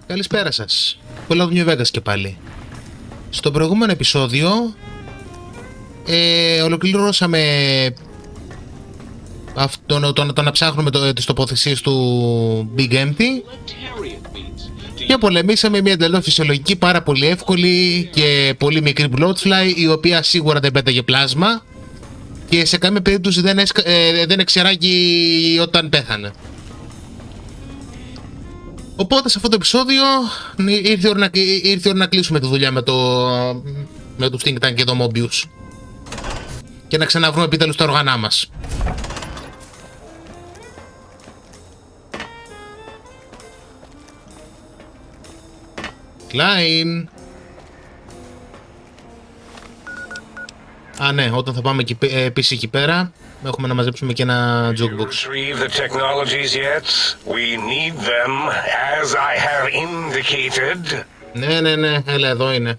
Καλησπέρα σας. Πολλά New Vegas και πάλι. Στο προηγούμενο επεισόδιο ολοκληρώσαμε το να ψάχνουμε τις τοποθεσίες του Big Empty και πολεμήσαμε μια εντελώς φυσιολογική, πάρα πολύ εύκολη και πολύ μικρή bloodfly, η οποία σίγουρα δεν πέταγε πλάσμα και σε καμία περίπτωση δεν εξεράγει όταν πέθανε. Οπότε σε αυτό το επεισόδιο ήρθε η ώρα να κλείσουμε τη δουλειά με το think tank και το Mobius και να ξαναβρούμε επιτέλους τα όργανά μας. Κλάιν. Α, ναι, όταν θα πάμε επίσης εκεί πέρα έχουμε να μαζέψουμε και ένα jukebox. Ναι, έλα εδώ είναι.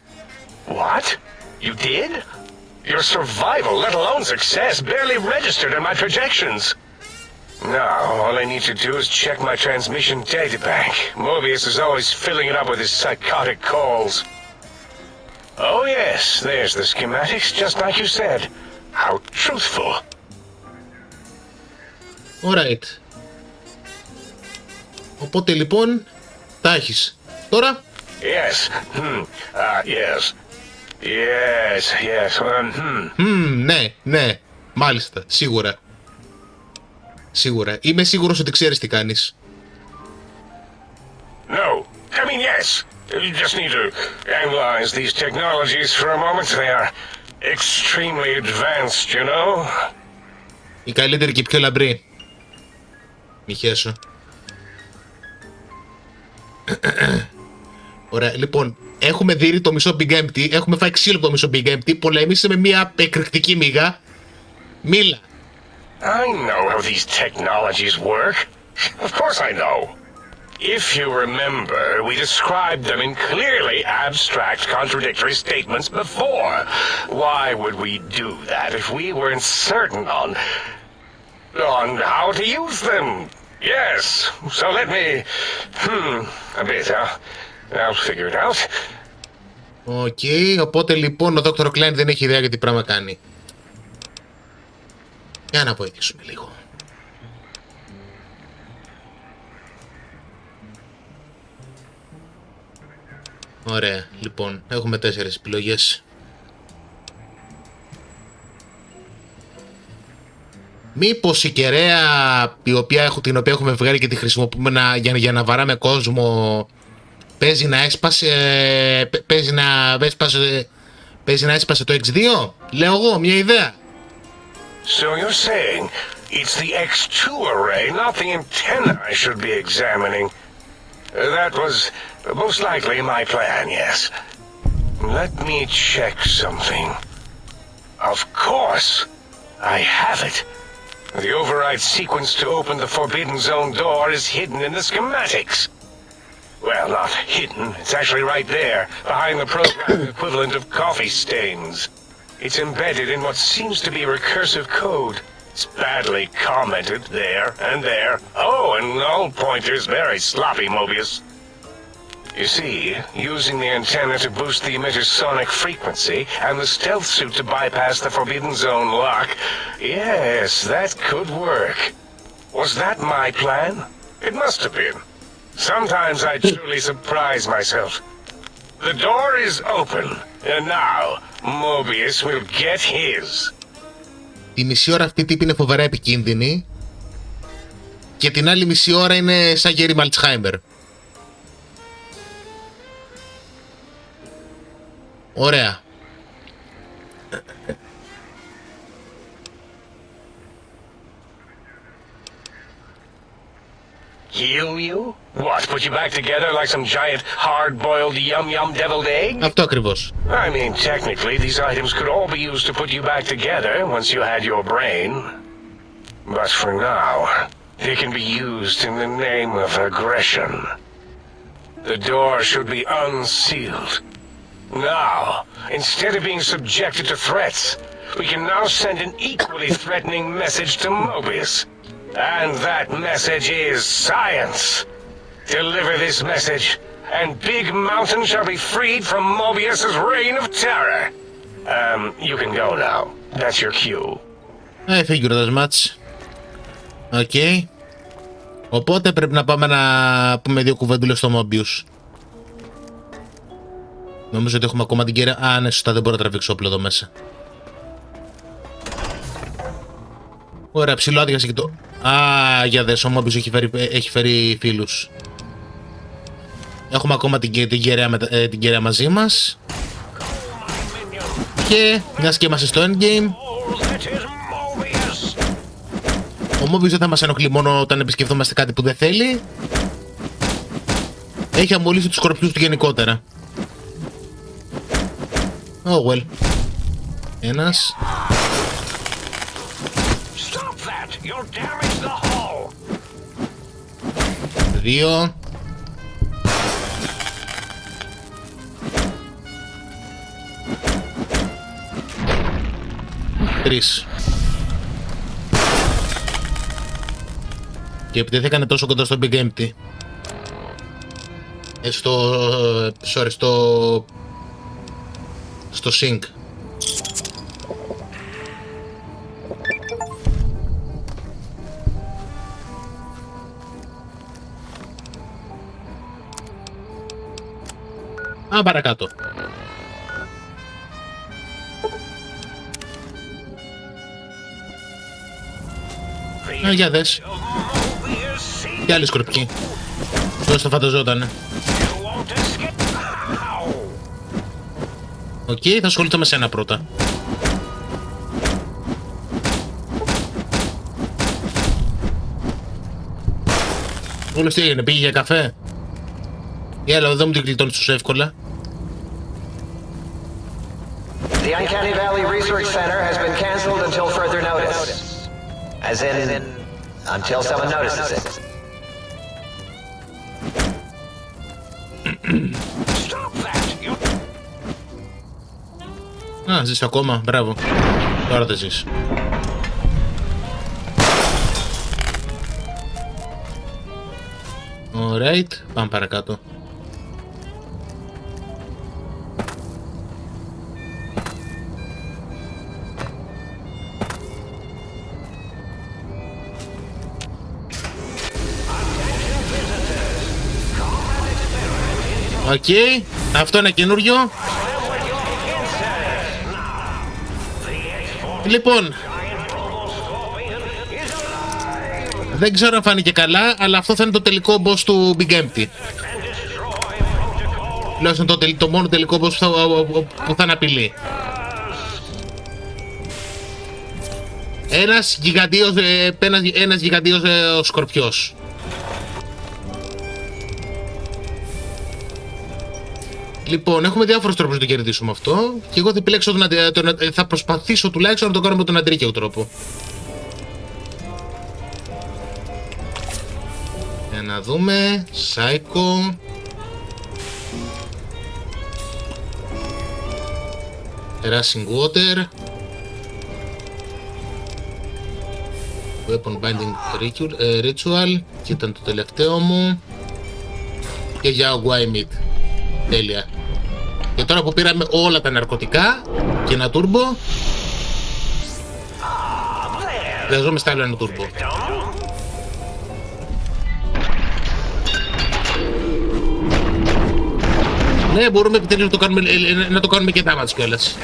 What? You did? Your survival, let alone success, barely registered in my projections. Now, all I need to do is check my transmission databank. Mobius is always filling it up with his psychotic calls. Oh yes, there's the schematics, just like you said. How truthful. Alright. Οπότε λοιπόν, τα έχεις. Τώρα? Yes. Yes. Yes. Ναι. Μάλιστα. Σίγουρα. Είμαι σίγουρος ότι ξέρεις τι κάνεις. No. I mean, yes. You just need to analyze these technologies for a moment. They are extremely advanced, you know. Η καλύτερη και πιο λαμπρή. Μη χέσω. Ωραία, λοιπόν, έχουμε δει το μισό Big Empty, έχουμε φάει ξύλο το μισό Big Empty, πολεμήσαμε μια εκρηκτική μύγα. Μίλα. I know how these technologies work. Of course I know. If you remember, we described them in clearly abstract, contradictory statements before. Why would we do that if we weren't certain on how to use them? Yes, so let me... a bit, I'll figure it out. Οκ, οπότε λοιπόν ο Dr. Klein δεν έχει ιδέα για τι πράγμα κάνει. Για να βοηθήσουμε λίγο. Ωραία, λοιπόν, έχουμε 4 επιλογές. Μήπως η κεραία την οποία έχουμε βγάλει και τη χρησιμοποιούμε για να βαράμε κόσμο παίζει να έσπασε το X2? Λέω εγώ, μια ιδέα. So you're saying it's the X2 array, not the antenna I should be examining. That was most likely my plan, yes. Let me check something. Of course, I have it. The override sequence to open the Forbidden Zone door is hidden in the schematics. Well, not hidden, it's actually right there, behind the program equivalent of coffee stains. It's embedded in what seems to be recursive code. It's badly commented there and there. Oh, and null pointers very sloppy, Mobius. You see, using the antenna to boost the emitter's sonic frequency and the stealth suit to bypass the Forbidden Zone lock, yes, that could work. Was that my plan? It must have been. Sometimes I truly surprise myself. The door is open, and now Mobius will get his. Τη μισή ώρα αυτή η τύπη είναι φοβερά επικίνδυνη και την άλλη μισή ώρα είναι σαν γέρι Μαλτσχάιμερ. Ωραία. Heal you? What, put you back together like some giant hard-boiled yum-yum deviled egg? Αυτό ακριβώς. I mean, technically, these items could all be used to put you back together once you had your brain. But for now, they can be used in the name of aggression. The door should be unsealed. Now, instead of being subjected to threats, we can now send an equally threatening message to Mobius. And that message is science. Deliver this message, and big mountains shall be freed from Mobius's reign of terror. You can go now. That's your cue. Thank you very much. Okay. Οπότε πρέπει να πάμε να πούμε δύο κουβέντουλες στο Mobius. Νομίζω ότι έχουμε ακόμα την κεραία. Α, ναι, σωστά, δεν μπορώ να τραβήξω όπλο εδώ μέσα. Ωραία, ψιλοάδειασε και το... Α, για δες, ο Mobius έχει φέρει φίλους. Έχουμε ακόμα την κεραία μαζί μας. Και μιας και είμαστε στο endgame, ο Mobius δεν θα μας ενοχλεί μόνο όταν επισκεφτόμαστε κάτι που δεν θέλει. Έχει αμολύσει τους σκορπιούς του γενικότερα. Oh well. Ένας. Δύο. Τρεις. Και επιτεθήκανε τόσο κοντά στο Big Empty. Στο Sync. Α, παρακάτω. Α, για δες. Και άλλη σκορπιή. Πώς το φανταζότανε. Οκ, θα ασχοληθώ με σένα πρώτα. Όλος τι έγινε, πήγε για καφέ. Έλα, δεν μου την γλιτώνεις τόσο εύκολα. The Uncanny Valley Research Center has been cancelled until further notice. As in, until someone notices it. Α, ζεις ακόμα, μπράβο. Τώρα δεν ζεις. Alright, πάμε παρακάτω. Οκ, αυτό είναι καινούριο. Λοιπόν, δεν ξέρω αν φάνηκε καλά, αλλά αυτό θα είναι το τελικό boss του Big Empty. Τουλάχιστον το μόνο τελικό boss που θα αναπηλεί. Ένας γιγαντίος σκορπιός. Λοιπόν, έχουμε διάφορους τρόπους να το κερδίσουμε αυτό. Και εγώ θα επιλέξω θα προσπαθήσω τουλάχιστον να το κάνω με τον αντρίκαιο τρόπο. Για να δούμε. Psycho. Rushing Water. Weapon Binding Ritual. Και ήταν το τελευταίο μου. Και για Why Meat. Τέλεια. Και τώρα που πήραμε όλα τα ναρκωτικά και ένα τούρμπο, χρειαζόμαστε άλλο ένα τούρμπο. Ναι, μπορούμε επιτέλους να το κάνουμε και damage κιόλας.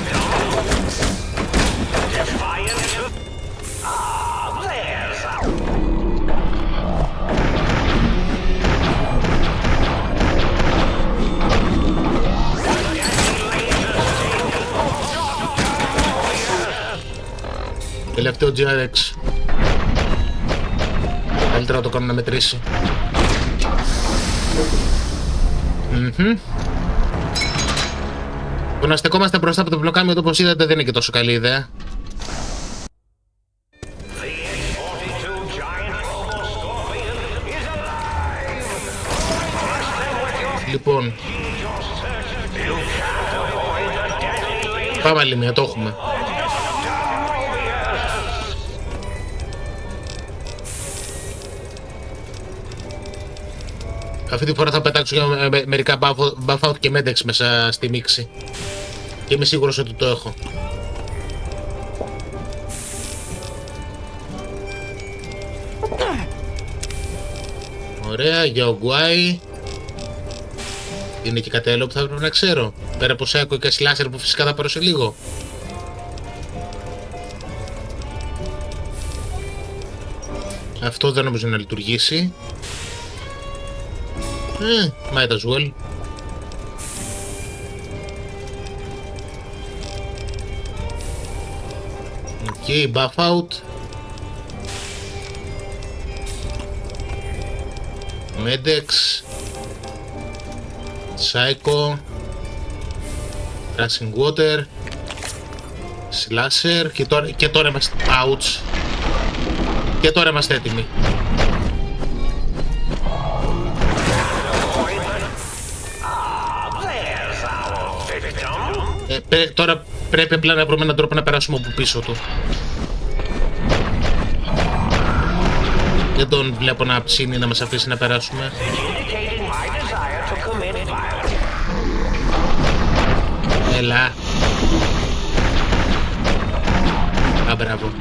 Τελευταίο GRX. Καλύτερα να το κάνω να μετρήσει. Το να στεκόμαστε μπροστά από το πλοκάμιο, όπως είδατε, δεν είναι και τόσο καλή ιδέα. Λοιπόν, πάμε άλλη μία, το έχουμε. Αυτή τη φορά θα πετάξω μερικά buff out και medex μέσα στη μίξη. Και είμαι σίγουρος ότι το έχω. Ωραία, για ογκουάι. Είναι και κάτι άλλο που θα πρέπει να ξέρω. Πέρα από σάκο και σλάσερ που φυσικά θα πάρω σε λίγο. Αυτό δεν νομίζω να λειτουργήσει. Might as well. Okay, buff out. Medex. Psycho. Rushing water. Slasher. Και τώρα είμαστε... Ouch. Και τώρα είμαστε έτοιμοι. Τώρα πρέπει απλά να βρούμε έναν τρόπο να περάσουμε από πίσω του. Δεν τον βλέπω να ψήνει να μας αφήσει να περάσουμε. Έλα. Α, μπράβο.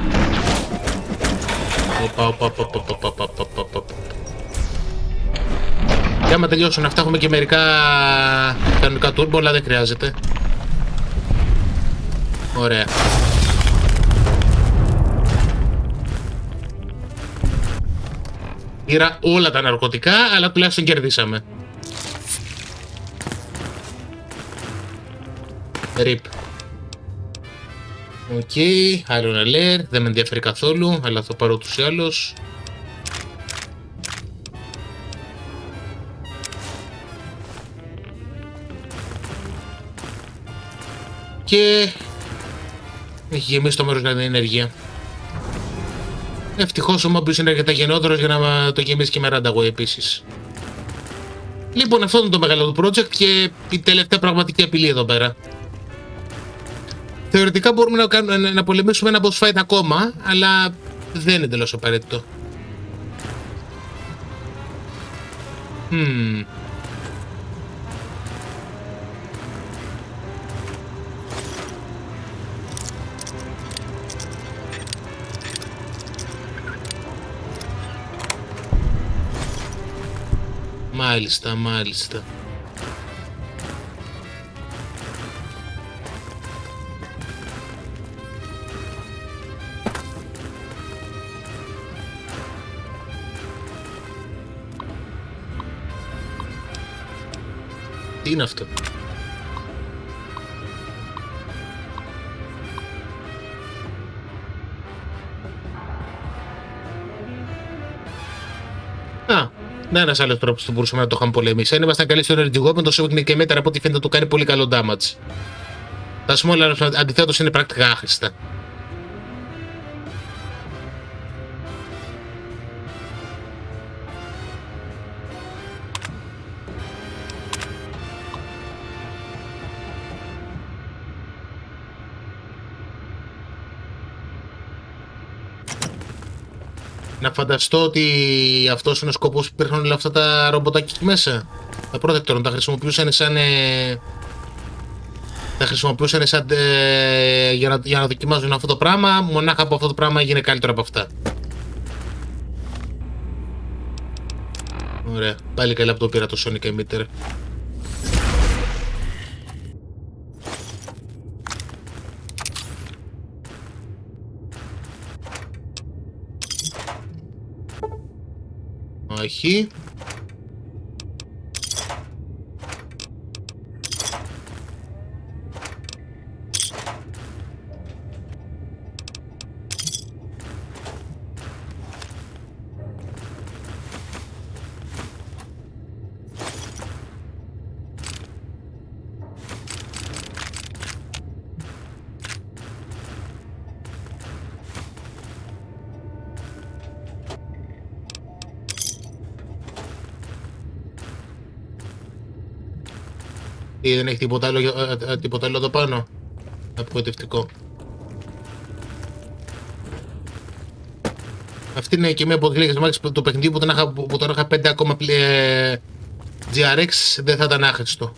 Και άμα τελειώσουν αυτά έχουμε και μερικά κανονικά turbo, αλλά δεν χρειάζεται. Ωραία. Πήρα όλα τα ναρκωτικά, αλλά τουλάχιστον κερδίσαμε. RIP. Οκ, Iron Alert, δεν με ενδιαφέρει καθόλου, αλλά θα πάρω τους ή άλλους. Και έχει γεμίσει το μέρος να είναι ενέργεια. Ευτυχώς ο Mobius είναι αρκετά γενναιόδωρος για να το γεμίσει και με ράνταγο επίσης. Λοιπόν, αυτό είναι το μεγάλο του project και η τελευταία πραγματική απειλή εδώ πέρα. Θεωρητικά μπορούμε να πολεμήσουμε ένα boss fight ακόμα, αλλά δεν είναι τελώς απαραίτητο. Μάλιστα, μάλιστα. Τι είναι αυτό? Ναι, ένας άλλος τρόπος που μπορούσαμε να το είχαμε πολεμήσει. Αν ήμασταν καλοί στο Energy Weapon, το Sonic και μέτρα από ό,τι φαίνεται το κάνει πολύ καλό damage. Τα small αντιθέτως είναι πρακτικά άχρηστα. Να φανταστώ ότι αυτός είναι ο σκοπός που υπήρχαν όλα αυτά τα ρομποτάκια εκεί μέσα. Τα Protector τα χρησιμοποιούσαν σαν... για να δοκιμάζουν αυτό το πράγμα. Μονάχα από αυτό το πράγμα έγινε καλύτερο από αυτά. Ωραία. Πάλι καλά που το πήρα το Sonic Emitter. Όχι. Ή δεν έχει τίποτα άλλο εδώ πάνω? Απογοητευτικό. Αυτή είναι και μία από τις λίγες μάχες του παιχνιδιού που τον είχα 5 ακόμα GRX δεν θα ήταν άχρηστο.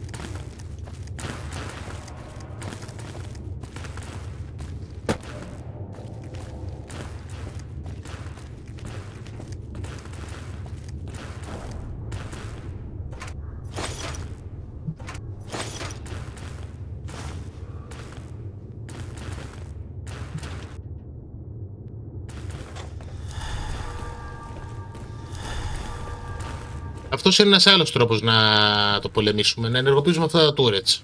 Αυτός είναι ένας άλλος τρόπος να το πολεμήσουμε, να ενεργοποιήσουμε αυτά τα turrets.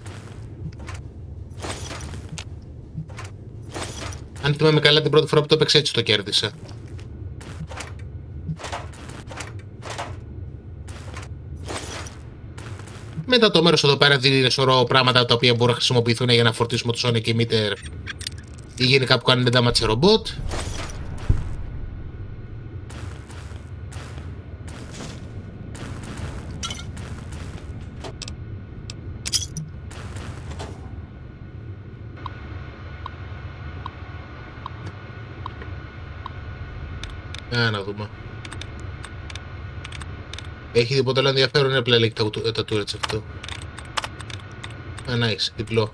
Αν θυμάμαι καλά, την πρώτη φορά που το έπαιξα έτσι το κέρδισα. Μετά το μέρος εδώ πέρα δίνει σωρό πράγματα τα οποία μπορούν να χρησιμοποιηθούν για να φορτίσουμε το Sonic Emitter ή γενικά που κάνουν damage σε ρομπότ. Να δούμε. Έχει τίποτα άλλο ενδιαφέρον, είναι απλά λέει τα turrets αυτό. Nice, διπλό.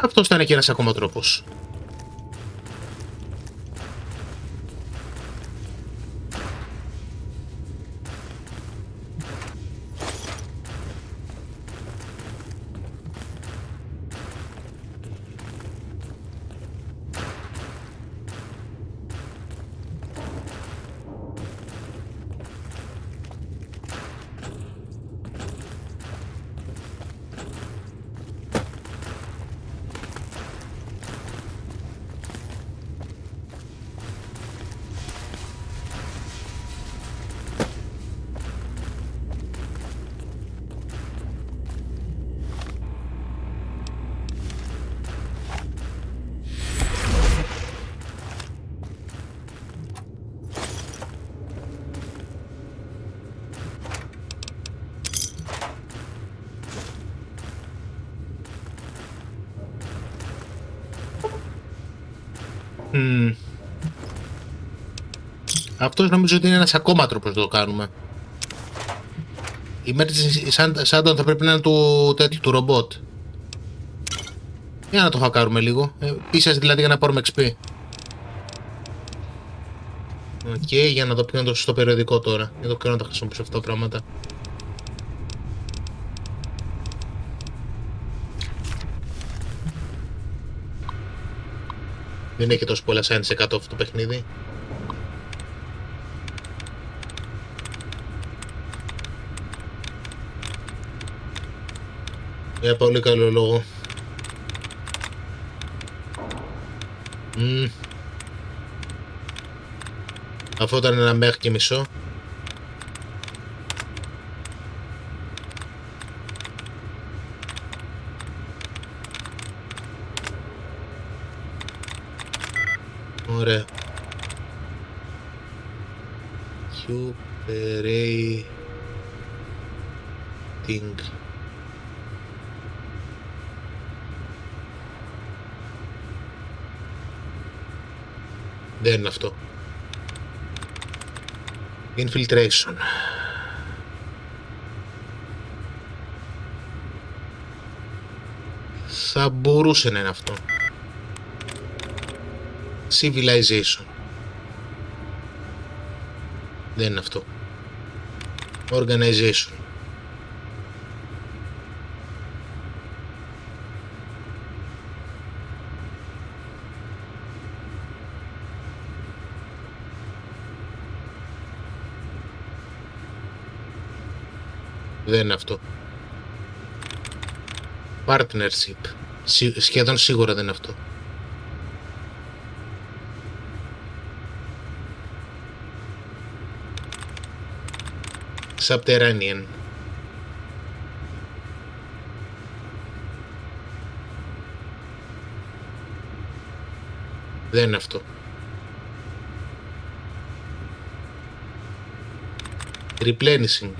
Αυτός ήταν και ένας ακόμα τρόπος. Αυτός νομίζω ότι είναι ένας ακόμα τρόπος να το κάνουμε. Η emergency shutdown θα πρέπει να είναι του τέτοιου, του ρομπότ. Για να το χακάρουμε λίγο. Πίσας δηλαδή για να πάρουμε XP. Οκ, για να το πιω το στο περιοδικό τώρα. Για το ξέρω να τα χρησιμοποιήσω αυτά τα πράγματα. Δεν έχει τόσο πολλά science 100 αυτό το παιχνίδι. Για πολύ καλό λόγο. Αυτό ήταν ένα μέχρι και μισό. Ωραία. Operating. Δεν είναι αυτό. Infiltration. Θα μπορούσε να είναι αυτό. Civilization. Δεν είναι αυτό. Organization. Δεν είναι αυτό. Partnership. Σχεδόν σίγουρα δεν είναι αυτό. Subterranean. Δεν είναι αυτό. Replenishing.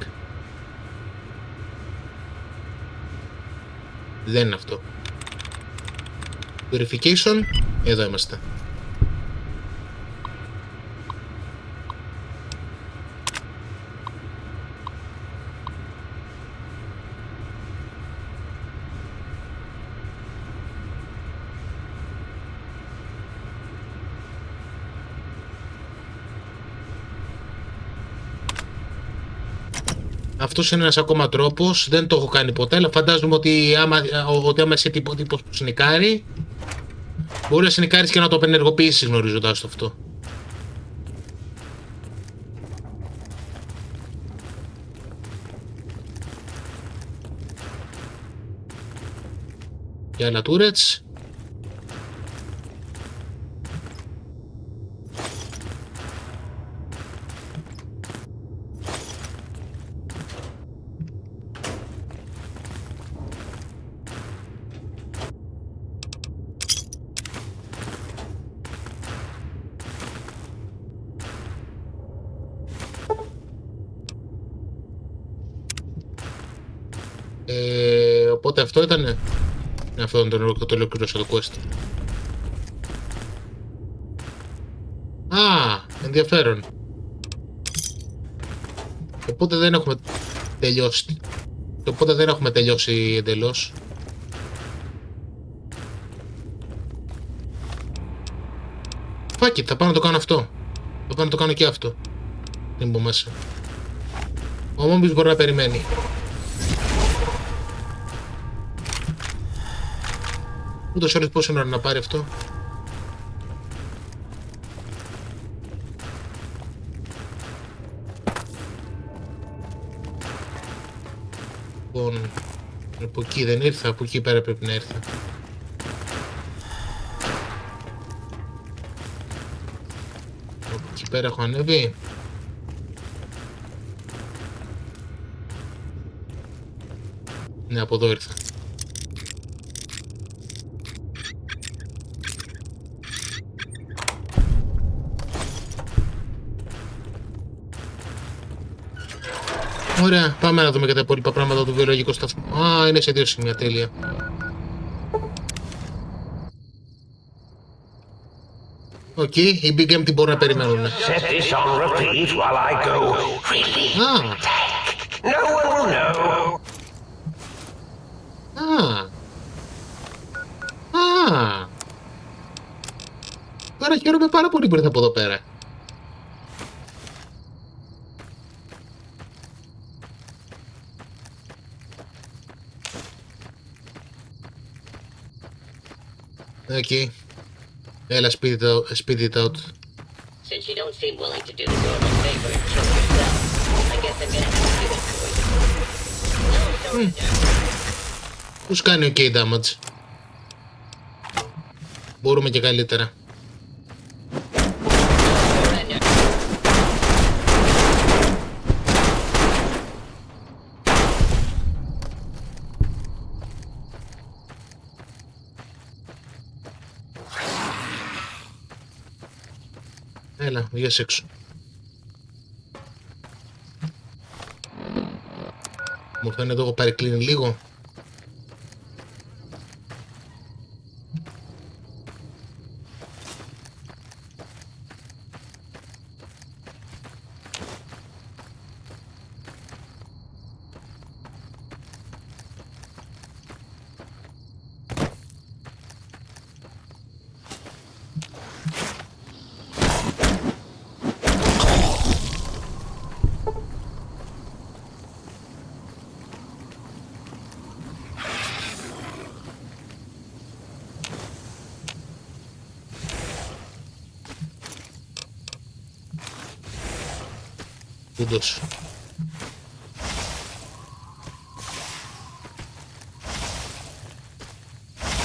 Δεν είναι αυτό. Purification. Εδώ είμαστε. Αυτός είναι ένας ακόμα τρόπος, δεν το έχω κάνει ποτέ, αλλά φαντάζομαι ότι άμα είσαι τύπος που σνικάρει, μπορεί να σνικάρεις και να το απενεργοποιήσεις γνωρίζοντας το αυτό. Και άλλα turrets. Οπότε αυτό ήτανε. Αυτό ήταν το ολοκλήρωσα το quest. Ενδιαφέρον. Οπότε δεν έχουμε τελειώσει. Οπότε δεν έχουμε τελειώσει εντελώς. Fuck it, θα πάω να το κάνω αυτό. Θα πάω να το κάνω και αυτό. Δεν μπω μέσα. Ο Mobius μπορεί να περιμένει. Ούτως όλες πόσο ώρα να πάρει αυτό. Λοιπόν, από εκεί δεν ήρθα, από εκεί πέρα πρέπει να έρθω. Από εκεί πέρα έχω ανέβει. Ναι, από εδώ ήρθα. Ωραία, πάμε να δούμε και τα υπόλοιπα πράγματα του βιολογικού σταθμού. Είναι σε δύο σημεία, τέλεια. Οκ, οι Big Empty μπορούν να περιμένουν. Set this on repeat while I go relieve the tank. No one will know. Τώρα χαίρομαι πάρα πολύ που ήρθα από εδώ πέρα. Εκεί. Έλα, speed it out. Since you don't seem willing to do the normal favor and kill yourself, I guess I'm gonna have to do it for you. Τους κάνει ok damage. Μπορούμε και καλύτερα. Έλα, βγες έξω. Μου φαίνεται εδώ έχω παρεκκλίνει λίγο. Κούντος.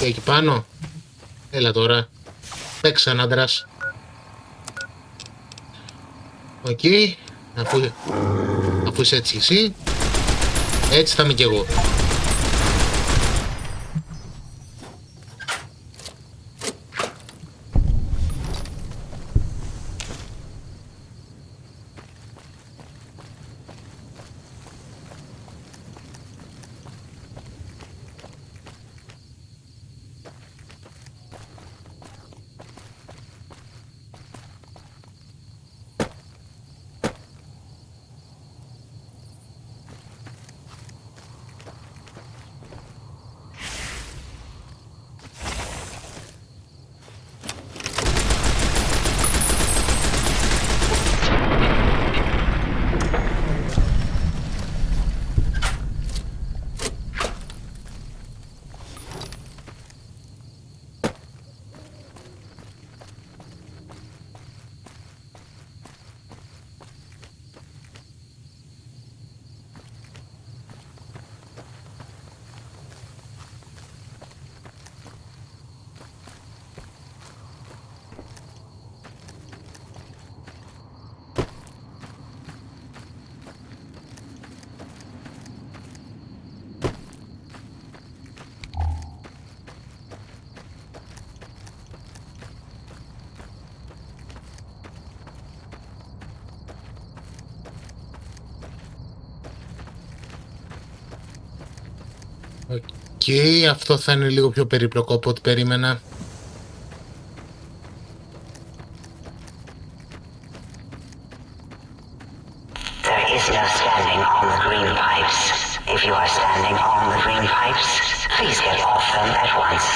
Εκεί πάνω. Έλα τώρα. Παίξαν άντρας. Οκ. Αφού είσαι έτσι εσύ, έτσι θα είμαι κι εγώ. Οκ, αυτό θα είναι λίγο πιο περίπλοκο από ό,τι περίμενα. There is no standing on the green pipes. If you are standing on the green pipes, please get off them at once.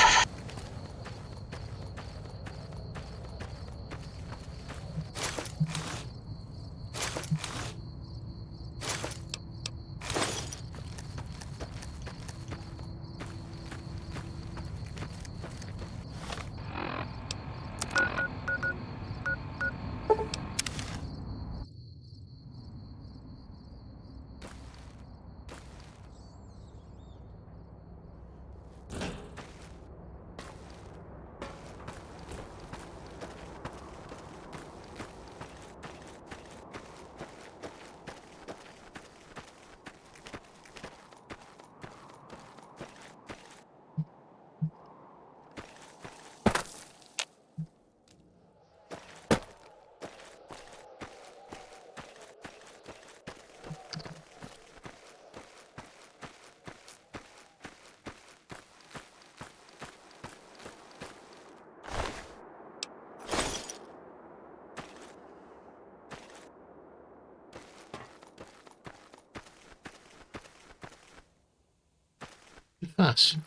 Τι φάση.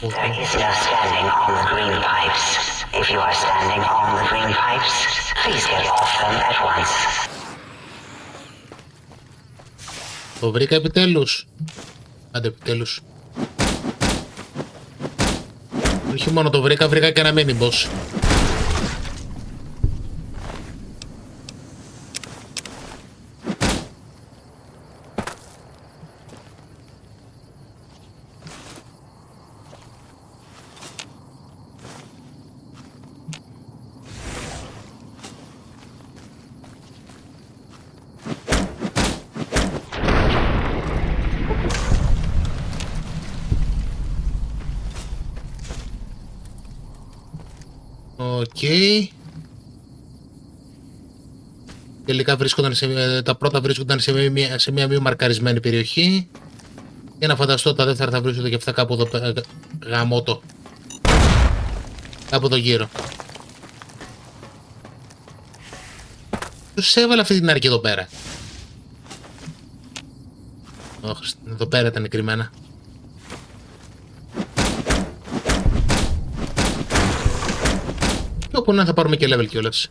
There is no standing on the green pipes. If you are standing on the green pipes, please get off them at once. Το βρήκα επιτέλους. Άντε επιτέλους. Όχι μόνο το βρήκα, βρήκα και ένα μένει boss. Okay. Τελικά βρίσκονταν τα πρώτα βρίσκονταν σε μια μη μαρκαρισμένη περιοχή. Για να φανταστώ τα δεύτερα θα βρίσκονται και αυτά κάπου εδώ γαμώτο. Κάπου εδώ γύρω. Ποιος έβαλε αυτή την άρκη εδώ πέρα? Όχι, εδώ πέρα ήταν κρυμμένα. Και όπου να θα πάρουμε και level κιόλας.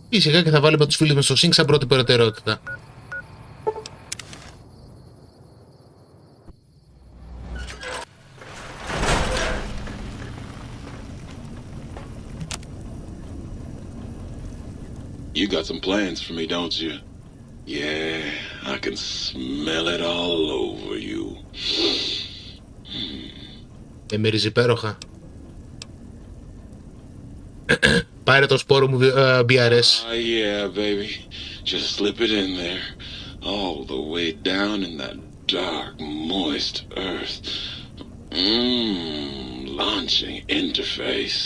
Φυσικά και θα βάλουμε τους φίλους μας στο sync σαν πρώτη προτεραιότητα. You got some plans for me, don't you? Yeah, I can smell it all over you. Μυρίζει υπέροχα. Πάρε το σπόρο μου BRS. Yeah, baby. Just slip it in there. All the way down in that dark, moist earth. Launching interface.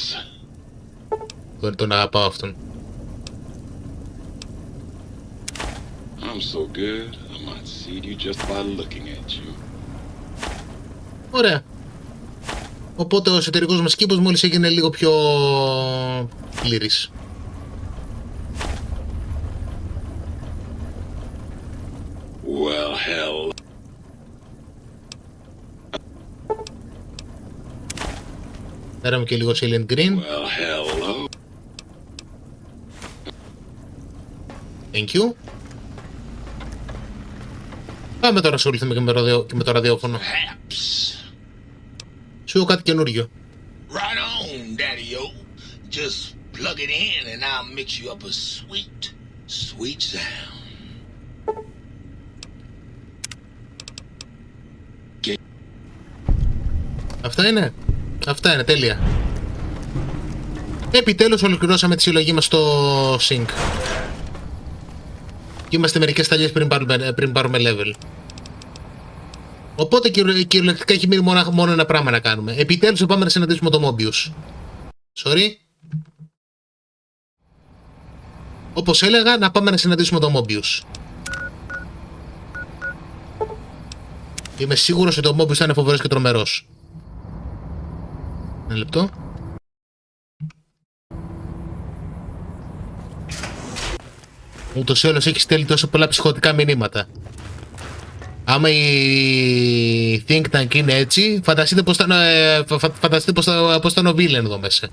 Τον αγαπάω αυτόν. I'm so good, I might see you just by looking at you. Ωραία. Οπότε ο εσωτερικός μας κήπος μόλις έγινε λίγο πιο πλήρης. Well, hell. Φέραμε και λίγο Silent Green. Well, hello. Thank you. Πάμε τώρα να ασχοληθούμε και με το ραδιόφωνο. Σου έχω κάτι καινούριο. Right on, Daddy-o. Just plug it in and I'll mix you up a sweet, sweet sound. Αυτά είναι, τέλεια. Επιτέλους ολοκληρώσαμε τη συλλογή μας στο sync. Και είμαστε μερικές σταλιές πριν πάρουμε level. Οπότε κυριολεκτικά έχει μείνει μόνο ένα πράγμα να κάνουμε. Επιτέλους πάμε να συναντήσουμε το Mobius. Sorry. Όπως έλεγα, να πάμε να συναντήσουμε το Mobius. Είμαι σίγουρος ότι το Mobius θα είναι φοβερός και τρομερός. Ένα λεπτό. Ούτως ή άλλως έχει στέλνει τόσο πολλά ψυχωτικά μηνύματα. Άμα η Think Tank είναι έτσι, φανταστείτε πως ήταν ο Villain εδώ μέσα.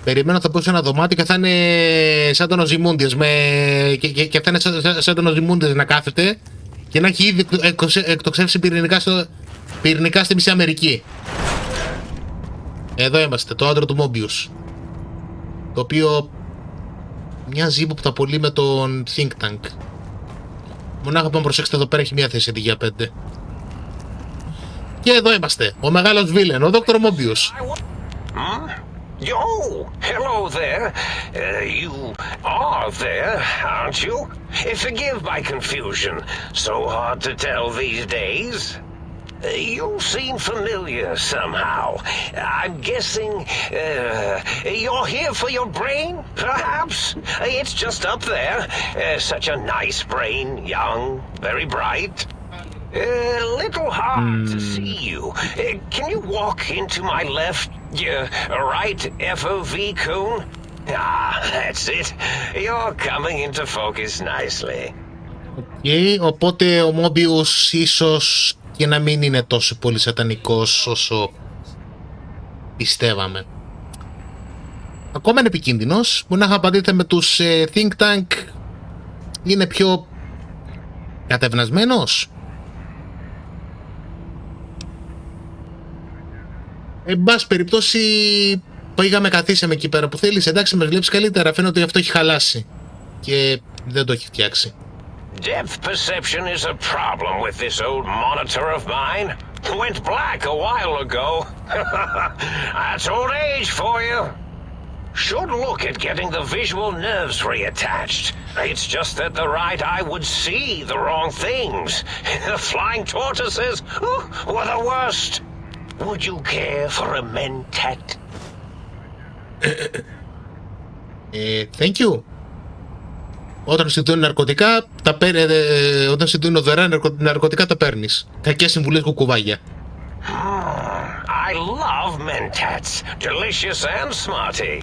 Περιμένω θα πω σε ένα δωμάτιο και θα είναι σαν τον Οζημούντες και θα είναι σαν τον Οζημούντες να κάθεται και να έχει ήδη εκτοξεύσει πυρηνικά στη Μισή Αμερική. Εδώ είμαστε, το άντρο του Mobius. Το οποίο μοιάζει ύποπτα πολύ με τον Think Tank. Μονάχα που προσέξτε εδώ πέρα έχει μια θέση αντί για 5. Και εδώ είμαστε, ο μεγάλος Villain, ο Dr. Mobius. Oh, hello there. You are there, aren't you? Forgive my confusion. So hard to tell these days. You seem familiar somehow. I'm guessing you're here for your brain, perhaps? It's just up there. Such a nice brain, young, very bright. Little hard to see you. Can you walk into my left, right FOV cone? Ah, that's it. You're coming into focus nicely. Okay, οπότε ο Mobius ίσως και να μην είναι τόσο πολύ σατανικός όσο πιστεύαμε. Ακόμα είναι επικίνδυνος. Μπορεί να απαντείτε με τους think tank. Είναι πιο κατευνασμένος. Εν πάση περιπτώσει πήγαμε, καθίσαμε εκεί πέρα που θέλεις. Εντάξει, με βλέπεις καλύτερα. Φαίνεται ότι αυτό έχει χαλάσει και δεν το έχει φτιάξει. Depth perception is a problem with this old monitor of mine. Went black a while ago. That's old age for you. Should look at getting the visual nerves reattached. It's just that the right eye would see the wrong things. The flying tortoises were the worst. Would you care for a mentat? Thank you. Όταν σου δίνουν ναρκωτικά, όταν σου δίνουν δωρεάν ναρκωτικά τα παίρνεις. Κακές συμβουλές κουκουβάγια. I love mentats. Delicious and smarty.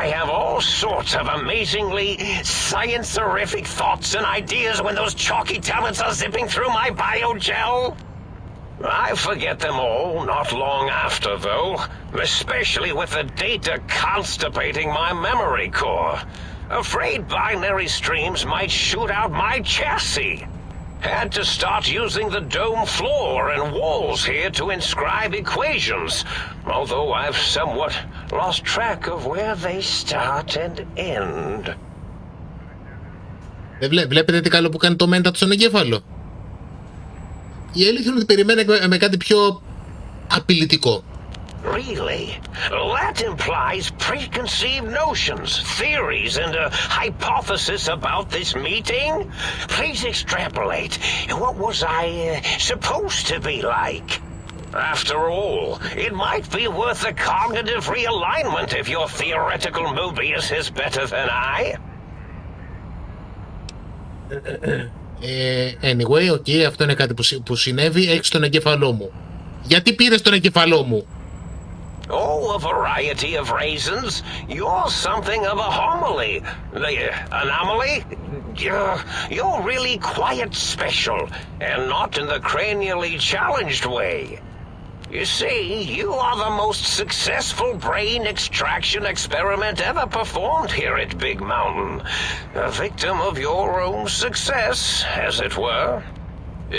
I have all sorts of amazingly science-erific thoughts and ideas when those chalky tablets are zipping through my biogel. I forget them all not long after, though, especially with the data constipating my memory core. Afraid binary streams might shoot out my chassis. Had to start using the dome floor and walls here to inscribe equations, although I've somewhat lost track of where they start and end. Βλέπετε τι καλό που κάνει το μέντα στον εγκέφαλο. Η αλήθεια είναι ότι περιμένει με κάτι πιο απειλητικό. Really? That implies preconceived notions, theories, and a hypothesis about this meeting? Please extrapolate. What was I supposed to be like? After all, it might be worth a cognitive realignment if your theoretical Mobius is better than I. Anyway, okay, αυτό είναι κάτι που συνέβη. Έχεις τον εγκέφαλό μου. Γιατί πήρες τον εγκέφαλό μου? Oh, a variety of reasons. You're something of a homily. Anomaly? You're really quite special, and not in the cranially challenged way. You see, you are the most successful brain extraction experiment ever performed here at Big Mountain. A victim of your own success, as it were.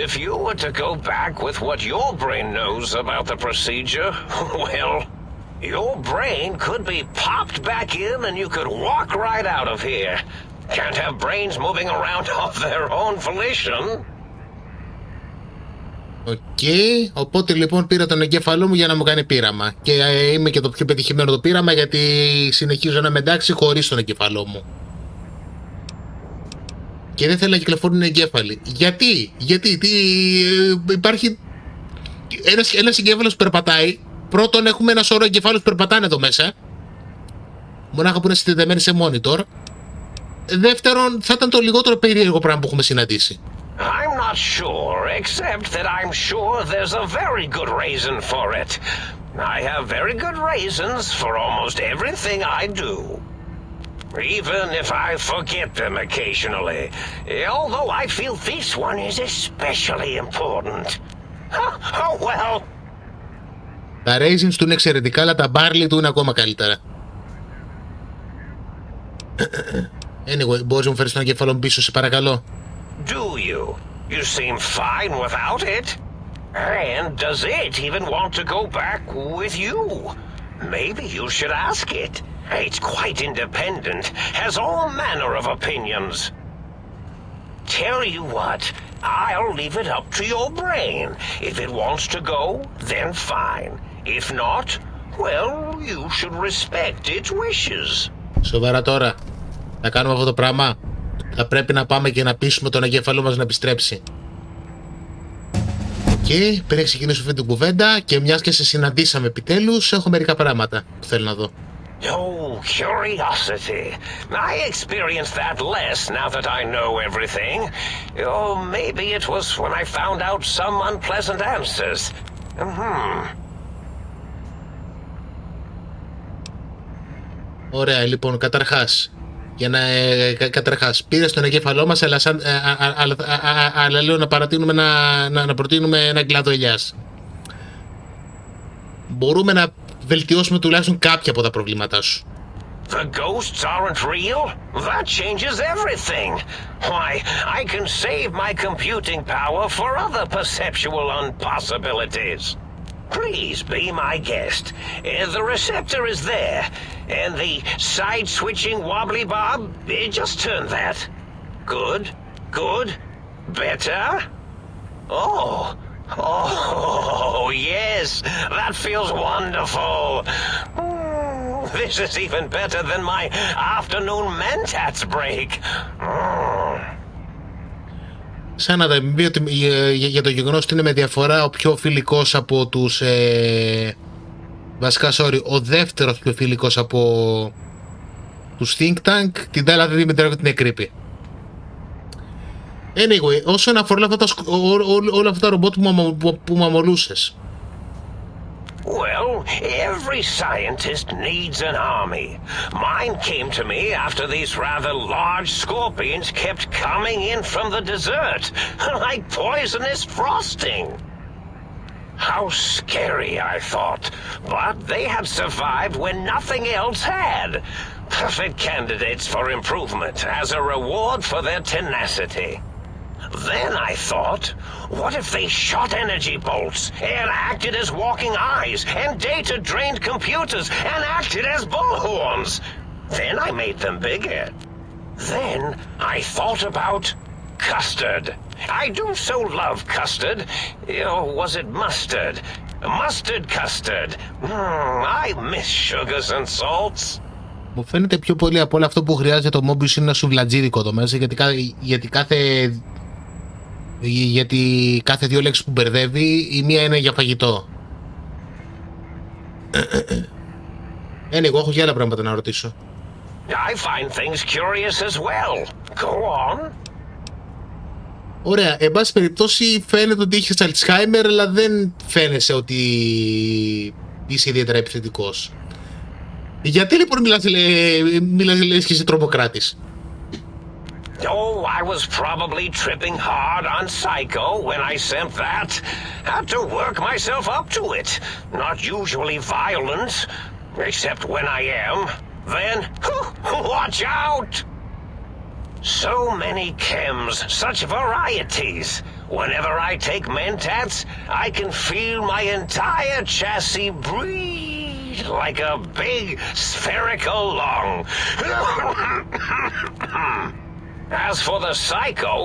If you were to go back with what your brain knows about the procedure, well, your brain could be popped back in and you could walk right out of here. Can't have brains moving around of their own volition. Okay, οπότε λοιπόν πήρα τον εγκέφαλό μου για να μου κάνει πείραμα. Και είμαι και το πιο πετυχημένο το πείραμα γιατί συνεχίζω να είμαι εντάξει χωρίς τον εγκέφαλό μου. Και δεν θέλω να κυκλοφορούν εγκέφαλοι. Γιατί υπάρχει ένας εγκέφαλος που περπατάει. Πρώτον, έχουμε ένα σωρό εγκεφάλους που περπατάνε εδώ μέσα. Μονάχα που είναι συνδεδεμένοι σε monitor. Δεύτερον, θα ήταν το λιγότερο περίεργο πράγμα που έχουμε συναντήσει. I'm not sure, except that I'm sure there's a very good reason for it. I have very good reasons for almost everything I do. Even if I forget them occasionally. Although I feel this one is especially important. Oh well. Τα raisins του είναι εξαιρετικά, αλλά τα barley του είναι ακόμα καλύτερα. Anyway, μπορείς να μου φέρεις τον εγκέφαλο πίσω, σε παρακαλώ? Do you? You seem fine without it. And does it even want to go back with you? Maybe you should ask it. It's quite independent, has all manner of opinions. Tell you what, I'll leave it up to your brain. If it wants to go, then fine. If not, well, you should respect its wishes. Σοβαρά τώρα, θα κάνουμε αυτό το πράγμα? Θα πρέπει να πάμε και να πείσουμε τον εγκέφαλό μας να επιστρέψει. Και πριν ξεκινήσω αυτή την κουβέντα και μιας και σε συναντήσαμε επιτέλους, έχω μερικά πράγματα που θέλω να δω. Oh, curiosity. I experience that less now that I know everything. Or maybe it was when I found out some unpleasant answers. Ωραία, λοιπόν, καταρχάς, πήρε στον εγκέφαλό μας, αλλά λέω να προτείνουμε ένα κλάδο ελιάς. Μπορούμε να βελτιώσουμε τουλάχιστον κάποια από τα προβλήματά σου. The ghosts aren't real? That changes everything. Why, I can save my computing power for other perceptual impossibilities. Please be my guest. The receptor is there, and the side-switching wobbly bob, just turn that. Good, good, better. Oh, yes, that feels wonderful. This is even better than my afternoon mentats break. Σαν να πει ότι για το γεγονός ότι είναι με διαφορά ο πιο φιλικός από τους βασικά ο δεύτερος πιο φιλικός από τους think tank, την άλλα Δημητρία την εκρύπη. Anyway, όσον αφορά όλα αυτά τα ρομπότ που μου αμολούσες. Well, every scientist needs an army. Mine came to me after these rather large scorpions kept coming in from the desert, like poisonous frosting. How scary, I thought, but they had survived when nothing else had. Perfect candidates for improvement as a reward for their tenacity. Then I thought, what if they shot energy bolts and acted as walking eyes and data-drained computers and acted as bullhorns? Then I made them bigger. Then I thought about custard. I do so love custard. Or was it mustard? Mustard custard. I miss sugars and salts. Μου φαίνεται πιο πολύ από όλο αυτό που χρειάζεται το Mobius είναι ένα σουβλατζίδικο εδώ μέσα, γιατί κάθε δύο λέξεις που μπερδεύει, η μία είναι για φαγητό. Εγώ έχω και άλλα πράγματα να ρωτήσω. I find things curious as well. Go on. Ωραία, εν πάση περιπτώσει φαίνεται ότι είχες Alzheimer, αλλά δεν φαίνεσαι ότι είσαι ιδιαίτερα επιθετικός. Γιατί λοιπόν μιλάς λες και είσαι τρομοκράτης? Oh, I was probably tripping hard on Psycho when I sent that. Had to work myself up to it. Not usually violent, except when I am. Then, watch out! So many chems, such varieties. Whenever I take mentats, I can feel my entire chassis breathe like a big spherical lung. As for the Psycho,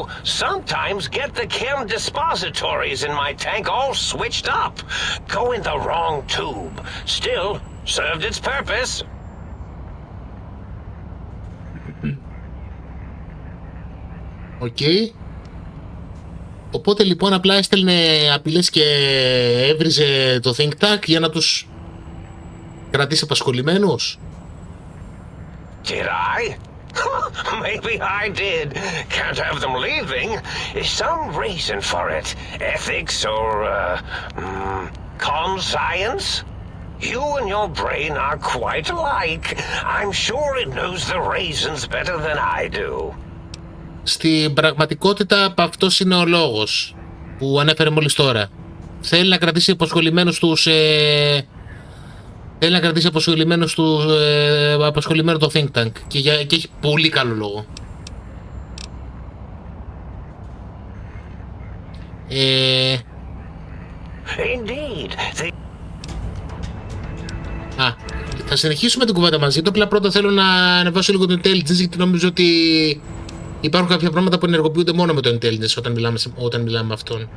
sometimes get the chem dispositories in my tank all switched up. Go in the wrong tube. Still, served its purpose. Okay. Οπότε λοιπόν απλά έστελνε απειλές και έβριζε το think tank για να τους κρατήσει απασχολημένους. Did I? Maybe I did. Can't have them leaving. Some reason for it. Ethics or, conscience? You and your brain are quite alike. I'm sure it knows the reasons better than I do. Στην πραγματικότητα αυτός είναι ο λόγος που ανέφερε μόλις τώρα. Θέλει να κρατήσει απασχολημένους τους... Θέλει να κρατήσει απασχολημένο το think tank και έχει πολύ καλό λόγο. Θα συνεχίσουμε την κουβέντα μαζί του, απλά πρώτα θέλω να ανεβάσω λίγο το intelligence, γιατί νομίζω ότι υπάρχουν κάποια πράγματα που ενεργοποιούνται μόνο με το intelligence όταν μιλάμε με αυτόν.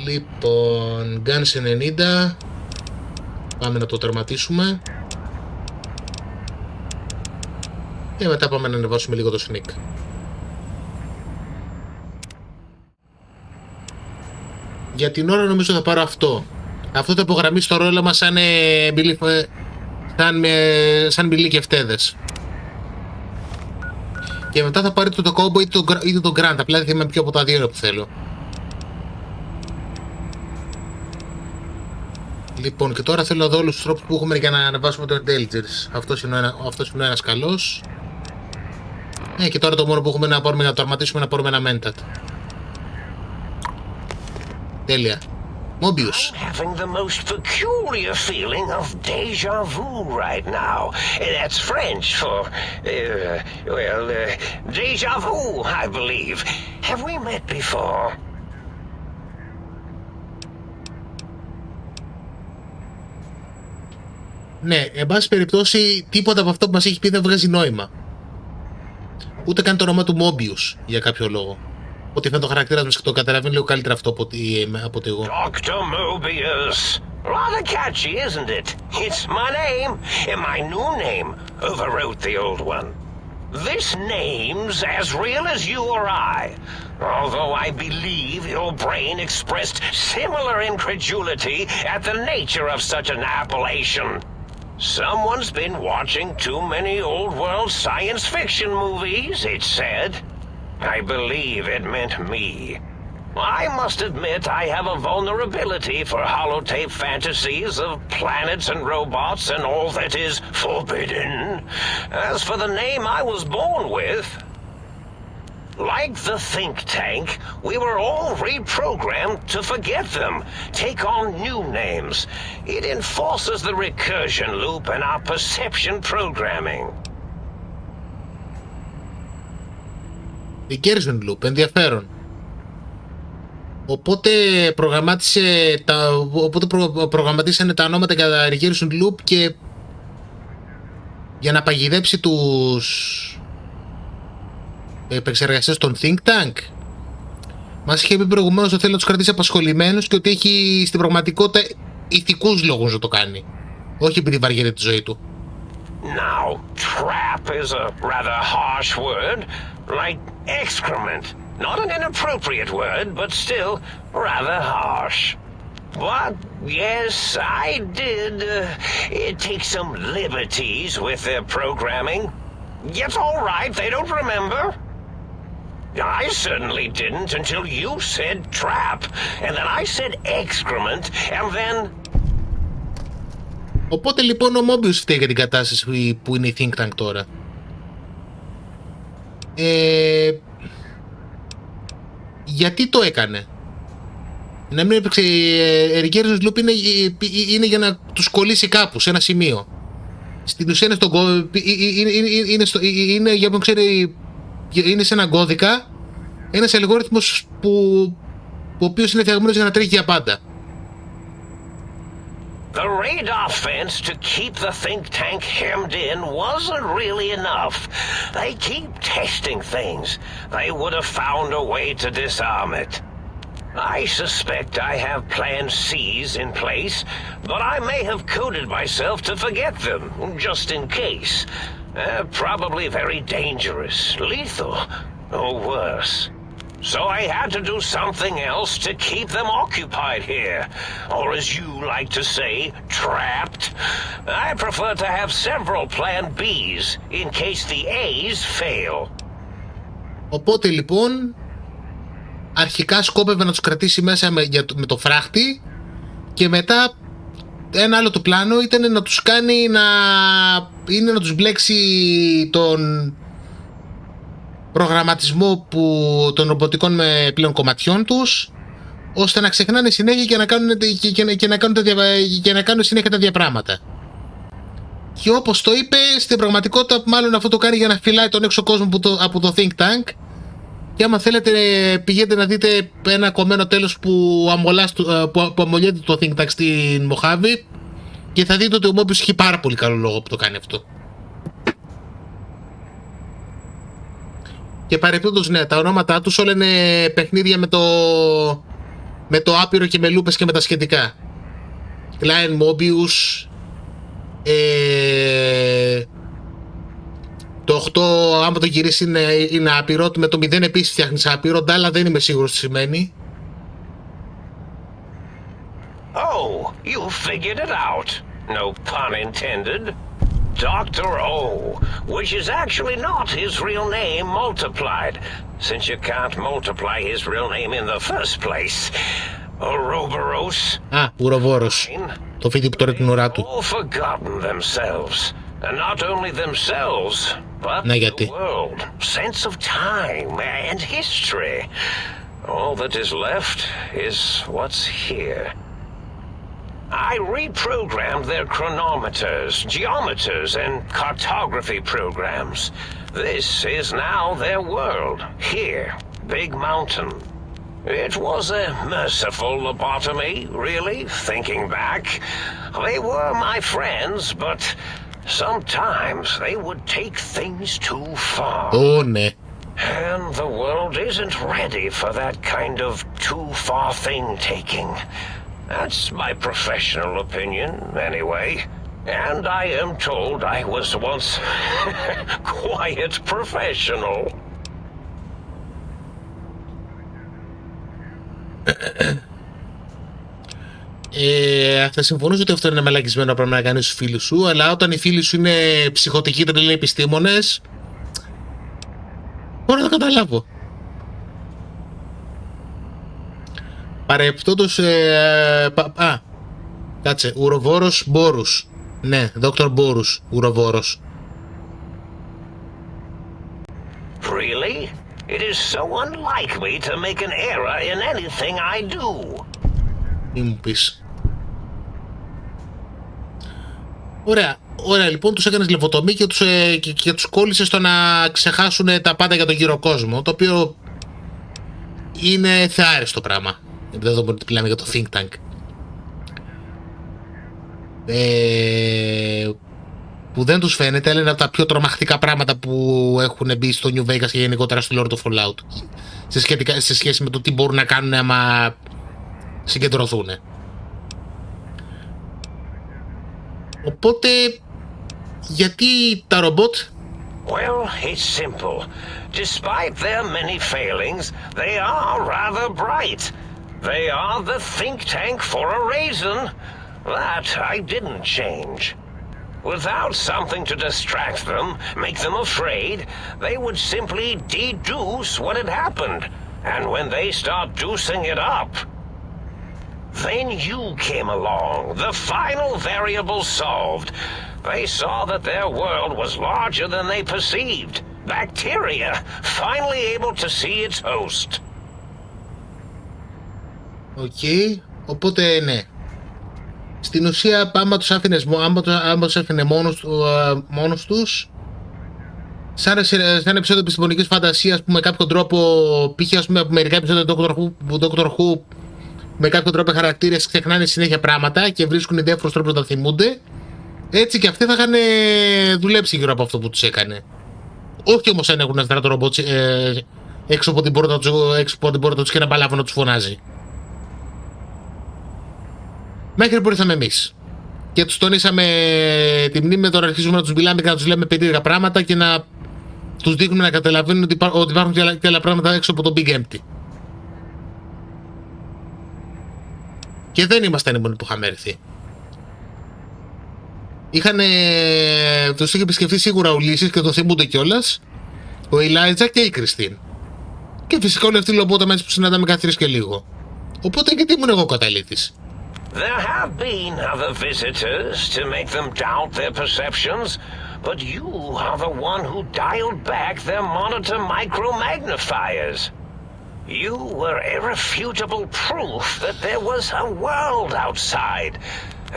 Λοιπόν, guns 90. Πάμε να το τερματίσουμε. Και μετά πάμε να ανεβάσουμε λίγο το sneak. Για την ώρα νομίζω θα πάρω αυτό. Αυτό θα υπογραμμίσει το ρόλο μας σαν σαν μιλί και φτέδες. Και μετά θα πάρει το κόμπο ή το γκραντ, απλά δεν θυμάμαι ποιο από τα δύο που θέλω. Λοιπόν, και τώρα θέλω να δω όλους τους τρόπους που έχουμε για να ανεβάσουμε το intelligence. Αυτός είναι ένας καλός. Και τώρα το μόνο που έχουμε να πάρουμε για να το αρματίσουμε, να πάρουμε ένα mentat. Τέλεια. Mobius. I'm having the most peculiar feeling of déjà vu right now. That's French for, déjà vu, I believe. Have we met before? Ναι, εν πάση περιπτώσει, τίποτα από αυτό που μας έχει πει δεν βγάζει νόημα. Ούτε καν το όνομα του Mobius, για κάποιο λόγο. Ότι φαίνεται το χαρακτήρας μας και το καταλαβαίνει λίγο καλύτερα αυτό από ότι εγώ. Dr. Mobius. Rather catchy, isn't it? It's my name, and my new name overwrote the old one. This name's as real as you or I. Although I believe your brain expressed similar incredulity at the nature of such an appellation. Someone's been watching too many old-world science fiction movies, it said. I believe it meant me. I must admit I have a vulnerability for holotape fantasies of planets and robots and all that is forbidden. As for the name I was born with, like the think tank, we were all reprogrammed to forget them, take on new names. It enforces the recursion loop in our perception programming. Recursion loop, ενδιαφέρον. Οπότε προγραμματίσανε τα ονόματα για τα recursion loop και για να παγιδέψει τους επεξεργαστές των think tank. Μας είχε πει προηγουμένως ότι θέλει να τους κρατήσει απασχολημένους και ότι έχει στην πραγματικότητα ηθικούς λόγους να το κάνει. Όχι επειδή βαριέται τη ζωή του. Now, trap is a rather harsh word, like excrement. Not an inappropriate word, but still rather harsh. But yes, I did take some liberties with their programming. It's all right, they don't remember. I certainly didn't until you said trap, and then I said excrement, and then... Οπότε λοιπόν ο Mobius φταίει για την κατάσταση που είναι η think tank τώρα. Γιατί το έκανε? Να μην έπαιξε recursion loop είναι για να τους κολλήσει κάπου σε ένα σημείο. Στην ουσία είναι για όποιον ξέρει, είναι σε έναν κώδικα ένας αλγόριθμος ο οποίος είναι φτιαγμένος για να τρέχει για πάντα. The radar fence to keep the think tank hemmed in wasn't really enough. They keep testing things. They would have found a way to disarm it. I suspect I have plan C's in place, but I may have coded myself to forget them, just in case. Probably very dangerous, lethal, or worse. So I had to do something else to keep them occupied here, or as you like to say, trapped. I prefer to have several plan B's in case the A's fail. Οπότε λοιπόν, αρχικά σκόπευε να τους κρατήσει μέσα με το φράχτη και μετά ένα άλλο του πλάνο ήταν να τους κάνει να τους μπλέξει τον προγραμματισμό των ρομποτικών με πλέον κομματιών τους, ώστε να ξεχνάνε συνέχεια και να κάνουν συνέχεια τα ίδια πράγματα. Και όπως το είπε, στην πραγματικότητα μάλλον αυτό το κάνει για να φυλάει τον έξω κόσμο από το think tank. Και άμα θέλετε πηγαίνετε να δείτε ένα κομμένο τέλος που αμολιέται το think tank στην Μοχάβη και θα δείτε ότι ο Mobius έχει πάρα πολύ καλό λόγο που το κάνει αυτό. Και παρεπτόντως, ναι, τα ονόματά τους όλα είναι παιχνίδια με το άπειρο και με λούπες και με τα σχετικά. Klein Mobius, το 8 άμα το γυρίσει είναι άπειρο, με το 0 επίσης φτιάχνεις άπειρο, αλλά δεν είμαι σίγουρος τι σημαίνει. Oh, you figured it out. No pun intended. Dr. O, which is actually not his real name multiplied, since you can't multiply his real name in the first place. Ouroboros. Α, ουροβόρος. Το φίδι που τώρα την ουρά του. All forgotten themselves. And not only themselves, but Ναι, the γιατί. world, sense of time and history. All that is left is what's here. I reprogrammed their chronometers, geometers, and cartography programs. This is now their world, here, Big Mountain. It was a merciful lobotomy, really, thinking back. They were my friends, but sometimes they would take things too far. Ω, ναι. And the world isn't ready for that kind of too far thing taking. That's my professional opinion, anyway. And I am told I was once quite professional. Θα συμφωνήσω ότι αυτό είναι μαλακισμένο πράγμα να κάνεις στους φίλους σου, αλλά όταν οι φίλοι σου είναι ψυχοτικοί τρελοί επιστήμονες, μπορώ να το καταλάβω. Παρεπτόντως, κάτσε, ουροβόρος Μπόρους. Ναι, Δόκτωρ Μπόρους, ουροβόρος. Really? It is so unlike me to make an error in anything I do. Μη μου πεις. Ωραία, ωραία, λοιπόν τους έκανες λεβοτομή και τους κόλλησες στο να ξεχάσουν τα πάντα για τον γύρο κόσμο, το οποίο είναι θεάριστο πράγμα. Δεν θα μιλάμε για το think tank. Που δεν τους φαίνεται, αλλά είναι από τα πιο τρομακτικά πράγματα που έχουν μπει στο New Vegas και γενικότερα στο lore του Fallout σε σχέση με το τι μπορούν να κάνουν άμα συγκεντρωθούν. Οπότε, γιατί τα ρομπότ? Well, it's simple. Despite their many failings, they are rather bright. They are the think tank for a reason. That I didn't change. Without something to distract them, make them afraid, they would simply deduce what had happened. And when they start deucing it up, then you came along, the final variable solved. They saw that their world was larger than they perceived. Bacteria, finally able to see its host. Οκ, οπότε ναι. Στην ουσία, άμα τους άφηνε μόνος τους, σαν επεισόδιο επιστημονικής φαντασίας που με κάποιον τρόπο, π.χ. ας πούμε από μερικά επεισόδια του Dr. Who, με κάποιον τρόπο οι χαρακτήρες ξεχνάνε συνέχεια πράγματα και βρίσκουν διάφορους τρόπους να τα θυμούνται, έτσι και αυτοί θα είχαν δουλέψει γύρω από αυτό που τους έκανε. Όχι όμως αν έχουν ένα στρατό ρομπότ έξω από την πόρτα τους και ένα παλάβο να τους φωνάζει. Μέχρι που ήρθαμε εμείς και τους τονίσαμε τη μνήμη, τώρα αρχίζουμε να τους μιλάμε και να τους λέμε περίεργα πράγματα και να τους δείχνουμε να καταλαβαίνουν ότι υπάρχουν και άλλα πράγματα έξω από το Big Empty. Και δεν ήμασταν οι μόνοι που είχαμε έρθει. Τους είχε επισκεφθεί σίγουρα ο Λύσης και το θυμούνται κιόλας, ο Ηλάιτζα και η Κριστίν. Και φυσικά όλοι αυτοί οι λομπόταμες που συναντάμε κάθε τρεις και λίγο. Οπότε γιατί ήμουν εγώ καταλήτης? There have been other visitors to make them doubt their perceptions, but you are the one who dialed back their monitor micro-magnifiers. You were irrefutable proof that there was a world outside.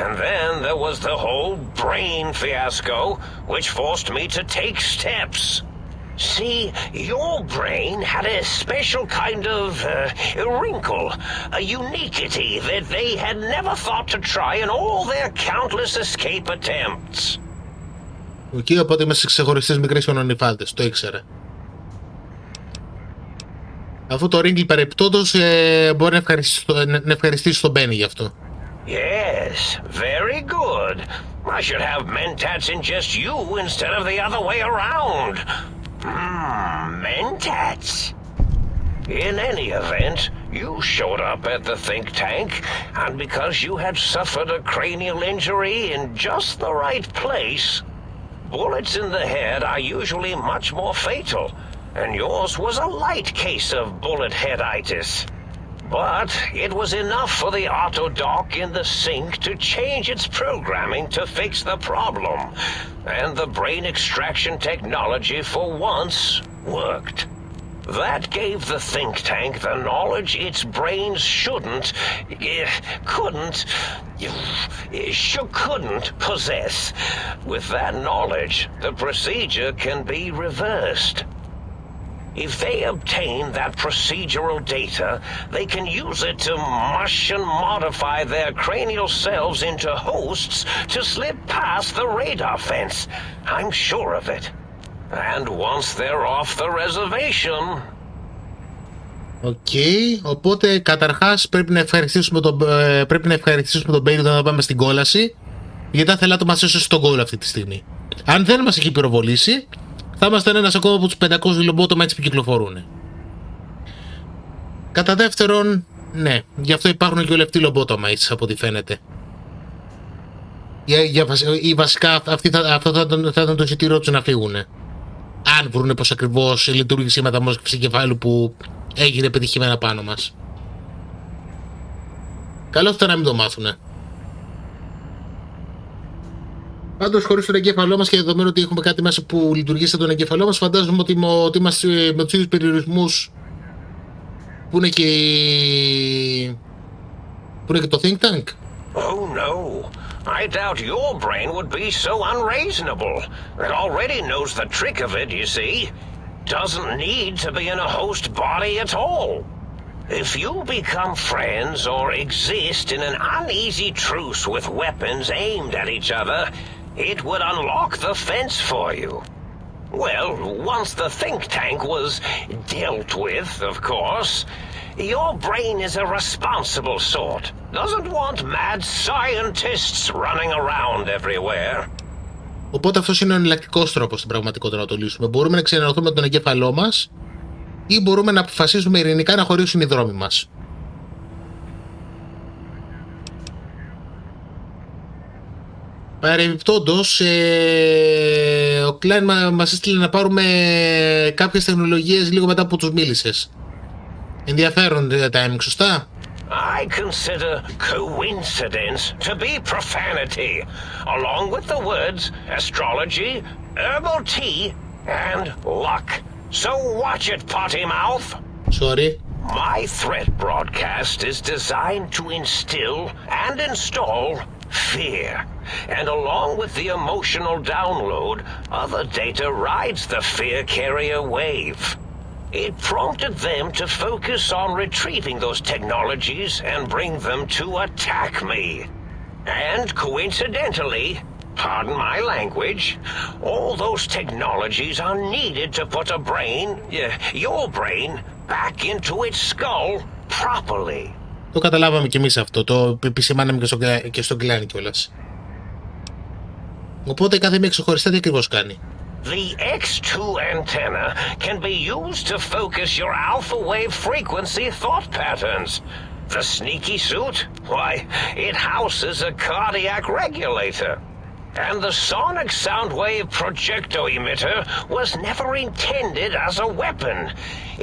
And then there was the whole brain fiasco, which forced me to take steps. See, your brain had a special kind of wrinkle, a uniquity that they had never thought to try in all their countless escape attempts. Εκεί, οπότε είμαστε ξεχωριστές μικρές χιονονυφάδες, το ήξερα. Αφού το ρίγκλι παρεπτόντως μπορεί να ευχαριστήσει τον Μπένι γι' αυτό. Yes, very good. I should have mentats in just you instead of the other way around. Mentats. In any event, you showed up at the think tank, and because you had suffered a cranial injury in just the right place, bullets in the head are usually much more fatal, and yours was a light case of bullet headitis. But it was enough for the autodoc in the sink to change its programming to fix the problem, and the brain extraction technology for once worked. That gave the think tank the knowledge its brains couldn't possess. With that knowledge, the procedure can be reversed. If they obtain that procedural data, they can use it to mush and modify their cranial selves into hosts to slip past the radar fence. I'm sure of it. And once they're off the reservation... Οπότε καταρχάς πρέπει να ευχαριστήσουμε τον Μπέιλι όταν θα πάμε στην κόλαση, γιατί θα θέλει να το μας έσωσε στον κόλλο αυτή τη στιγμή. Αν δεν μας έχει πυροβολήσει, θα είμαστε ένας ακόμα από τους 500 λομπότομα έτσι που κυκλοφορούν. Κατά δεύτερον, ναι, γι' αυτό υπάρχουν και όλοι αυτοί οι λομπότομα έτσι από ό,τι φαίνεται. Βασικά αυτό θα ήταν το εισιτήριό τους να φύγουν. Αν βρούνε πως ακριβώς λειτουργήσε η μεταμόσχευση εγκεφάλου που έγινε πετυχημένα πάνω μας. Καλό θα ήταν να μην το μάθουνε. Πάντως, χωρίς τον εγκέφαλό μας και δεδομένου ότι έχουμε κάτι μέσα που λειτουργεί σαν τον εγκέφαλό μας, φαντάζομαι ότι είμαστε με τους ίδιους περιορισμούς που είναι και το think tank. Oh no, I doubt your brain would be so unreasonable. It already knows the trick of it, you see. Doesn't need to be in a host body at all. If you become friends or exist in an uneasy truce with weapons aimed at each other, it would unlock the fence for you. Well, once the think tank was dealt with, of course, your brain is a responsible sort. Doesn't want mad scientists running around everywhere. Οπότε αυτός είναι ο εναλλακτικός τρόπος στην πραγματικότητα να το λύσουμε. Μπορούμε να ξενερωθούμε με τον εγκέφαλό μας ή μπορούμε να αποφασίσουμε ειρηνικά να χωρίσουν οι δρόμοι μας. Παρεμπιπτόντως, ο Κλάιν μας έστειλε να πάρουμε κάποιες τεχνολογίες λίγο μετά που τους μίλησες. Ενδιαφέρον timing, σωστά? I consider coincidence to be profanity, along with the words astrology, herbal tea, and luck. So watch it, potty mouth. Sorry. My threat broadcast is designed to instill and install fear. And along with the emotional download, other data rides the fear carrier wave. It prompted them to focus on retrieving those technologies and bring them to attack me. And coincidentally, pardon my language, all those technologies are needed to put a brain, your brain, back into its skull properly. Το καταλάβαμε κι εμείς αυτό, το επισημάναμε και στον Κλάιν κιόλας. Οπότε κάθε μία ξεχωριστά τι ακριβώς κάνει. The X2 antenna can be used to focus your alpha wave frequency thought patterns. The sneaky suit? Why, it houses a cardiac regulator. And the sonic sound wave projecto emitter was never intended as a weapon.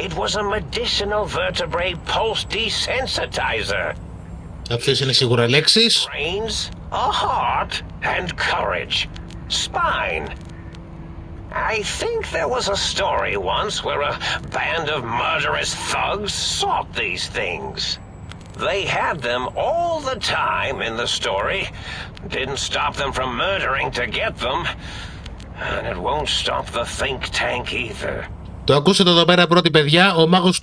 It was a medicinal vertebrae pulse desensitizer. Αυτές είναι σίγουρα λέξεις. Brains, a heart, and courage. Spine. I think there was a story once where a band of murderous thugs sought these things. They had them all the time in the story. Didn't stop them from murdering to get them. And it won't stop the think tank either. Το ακούσατε εδώ πέρα πρώτη παιδιά, ο μάγος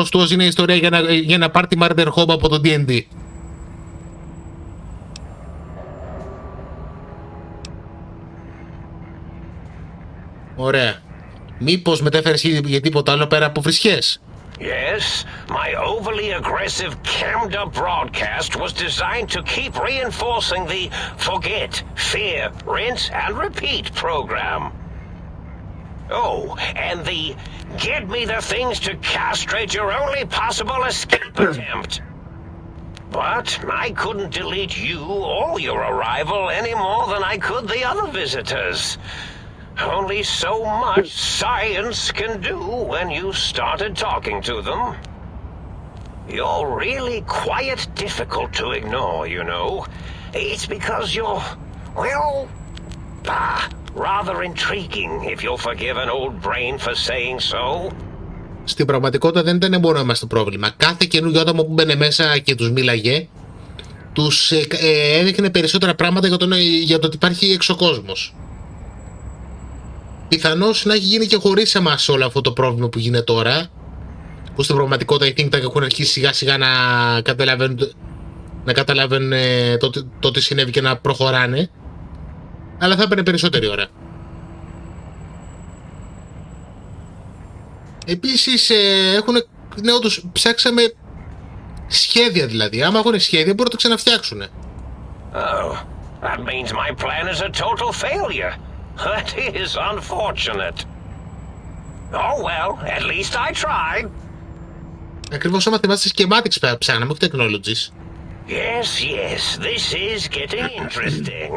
του Oz είναι ιστορία για ένα πάρτι murder home από το D&D. Ωραία. Μήπως μετέφερες για τίποτα άλλο πέρα από φρυσιές? Yes, my overly aggressive cammed up broadcast was designed to keep reinforcing the forget, fear, rinse and repeat program. Oh, and the get me the things to castrate your only possible escape attempt. But I couldn't delete you or your arrival any more than I could the other visitors. Only so much science can do when you started talking to them. You're really quite difficult to ignore, you know. It's because you're, well, rather intriguing, if you'll forgive an old brain for saying so. Στην πραγματικότητα δεν ήταν μόνο εμάς το πρόβλημα. Κάθε καινούργιο άτομο που μπαίνε μέσα και τους μίλαγε, τους έδειχνε περισσότερα πράγματα για το ότι υπάρχει εξωκόσμος. Πιθανώς να έχει γίνει και χωρίς εμάς όλο αυτό το πρόβλημα που γίνεται τώρα, που στην πραγματικότητα οι think tank έχουν αρχίσει σιγά σιγά να καταλαβαίνουν το τι συνέβη και να προχωράνε, αλλά θα έπαιρνε περισσότερη ώρα. Επίσης όντως ψάξαμε σχέδια, δηλαδή. Άμα έχουν σχέδια μπορούν να το ξαναφτιάξουν. Oh, that means my plan is a total failure. That is unfortunate. Oh well, at least I tried. Ακριβώς άμα θυμάστε schematics ψάχναμε, όχι technologies. Yes, yes, this is getting interesting.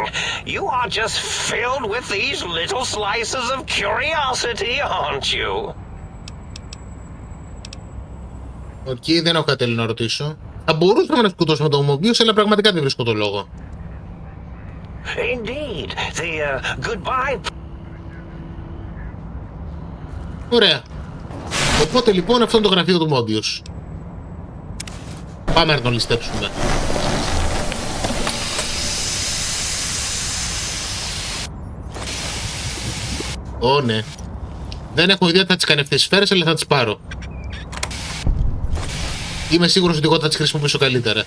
You are just filled with these little slices of curiosity, aren't you? Οκ, δεν έχω κάτι άλλο να ρωτήσω. Θα μπορούσαμε να σκοτώσουμε το Mobius, αλλά πραγματικά δεν βρίσκω το λόγο. Indeed, the goodbye. Ωραία. Οπότε λοιπόν αυτό είναι το γραφείο του Mobius. Πάμε να τον ληστέψουμε. Ω, ναι. Δεν έχω ιδέα τι θα τις κάνει αυτές τις σφαίρες, αλλά θα τις πάρω. Είμαι σίγουρος ότι εγώ θα τις χρησιμοποιήσω καλύτερα.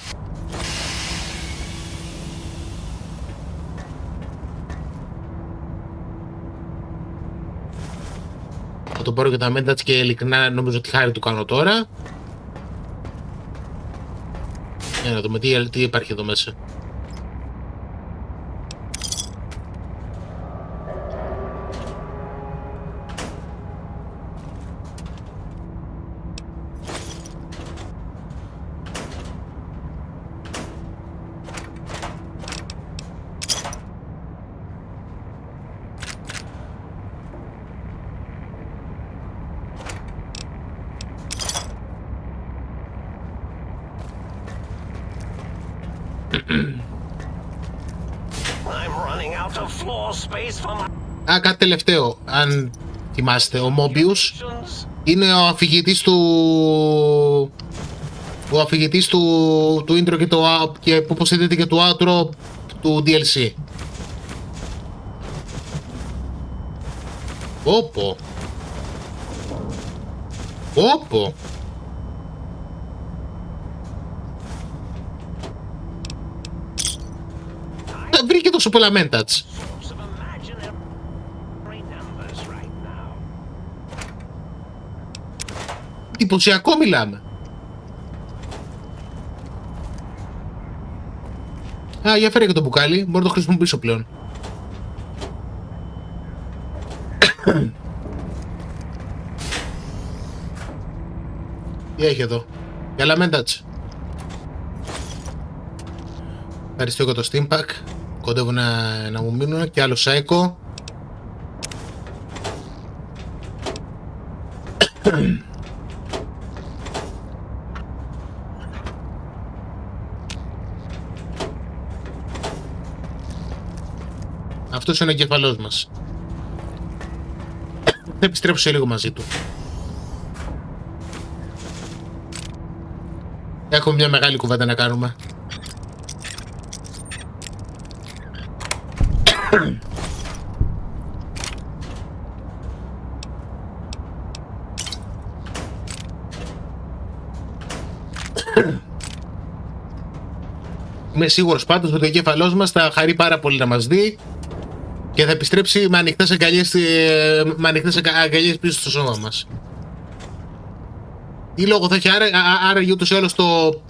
Θα το πάρω και τα μέντα και ειλικρινά νομίζω ότι χάρη του κάνω τώρα. Για να δούμε τι υπάρχει εδώ μέσα. Κάτι τελευταίο, αν θυμάστε, ο Mobius είναι ο αφηγητής του intro και όπως είδατε και του outro του DLC. Όπου. Βρήκε τόσο πολλά mentats. Εντυπωσιακό μιλάμε. Για φέρε και το μπουκάλι, μπορώ να το χρησιμοποιήσω πλέον. Τι έχει εδώ? Για mentats. Ευχαριστώ για το Steam Pack. Κοντεύουν να μου μείνουν και άλλο Psycho. Αυτός είναι ο εγκέφαλός μας. Θα επιστρέψω σε λίγο μαζί του. Έχουμε μια μεγάλη κουβέντα να κάνουμε. Είμαι σίγουρος πάντως ότι ο εγκέφαλός μας θα χαρεί πάρα πολύ να μας δει και θα επιστρέψει με ανοιχτές αγκαλιές πίσω στο σώμα μας. Τι λόγο θα έχει άραγε ούτως ή άλλως το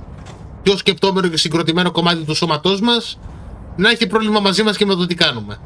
πιο σκεπτόμενο και συγκροτημένο κομμάτι του σώματός μας να έχει πρόβλημα μαζί μας και με το τι κάνουμε.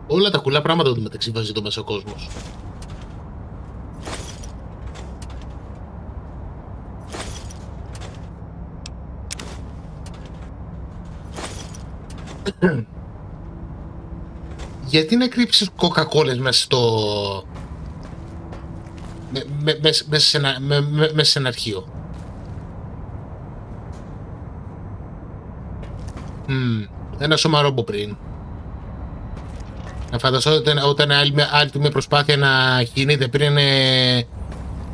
Όλα τα κουλά πράγματα του μεταξύ βάζει το μέσα ο κόσμος. Γιατί να κρύψεις κοκακόλες μέσα στο... μέσα σε ένα αρχείο. Ένα σωμαρό από πριν. Να φανταστώ όταν άλλη μια προσπάθεια να κινείται πριν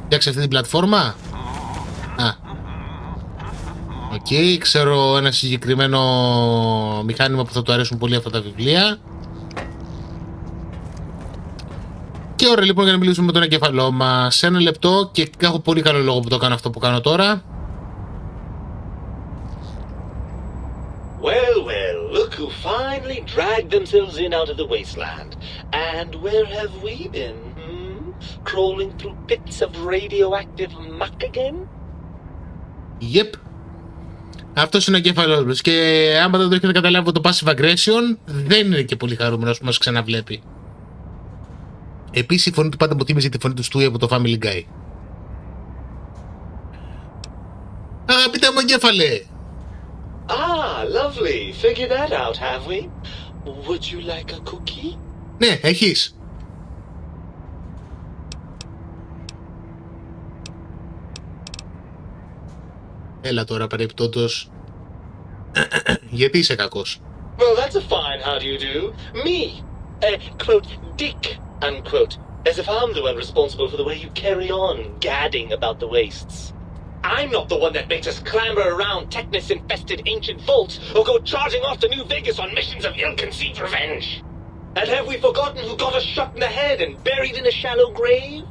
φτιάξει αυτή την πλατφόρμα. Οκ, ξέρω ένα συγκεκριμένο μηχάνημα που θα του αρέσουν πολύ αυτά τα βιβλία. Και ωραία, λοιπόν, για να μιλήσουμε με τον εγκέφαλό μας σε ένα λεπτό, και έχω πολύ καλό λόγο που το κάνω αυτό που κάνω τώρα. Well, well, look who finally dragged themselves in out of the wasteland. And where have we been, Crawling through pits of radioactive muck again? Yep. Αυτός είναι ο εγκέφαλός μας, και άμα δεν το έχετε καταλάβει, το passive aggression δεν είναι και πολύ χαρούμενος που μας ξαναβλέπει. Επίσης η φωνή του πάντα μου θύμιζε τη φωνή του Stewie από το Family Guy. Αγαπητέ μου εγκέφαλε! Ah, lovely. Figured that out, have we? Would you like a cookie? Ναι, έχεις. Έλα τώρα, παρεπτόντως. Γιατί είσαι κακός? Well, that's a fine how do you do. Me, quote, dick, unquote. As if I'm the one responsible for the way you carry on gadding about the wastes. I'm not the one that makes us clamber around Technus-infested ancient vaults or go charging off to New Vegas on missions of ill-conceived revenge. And have we forgotten who got us shot in the head and buried in a shallow grave?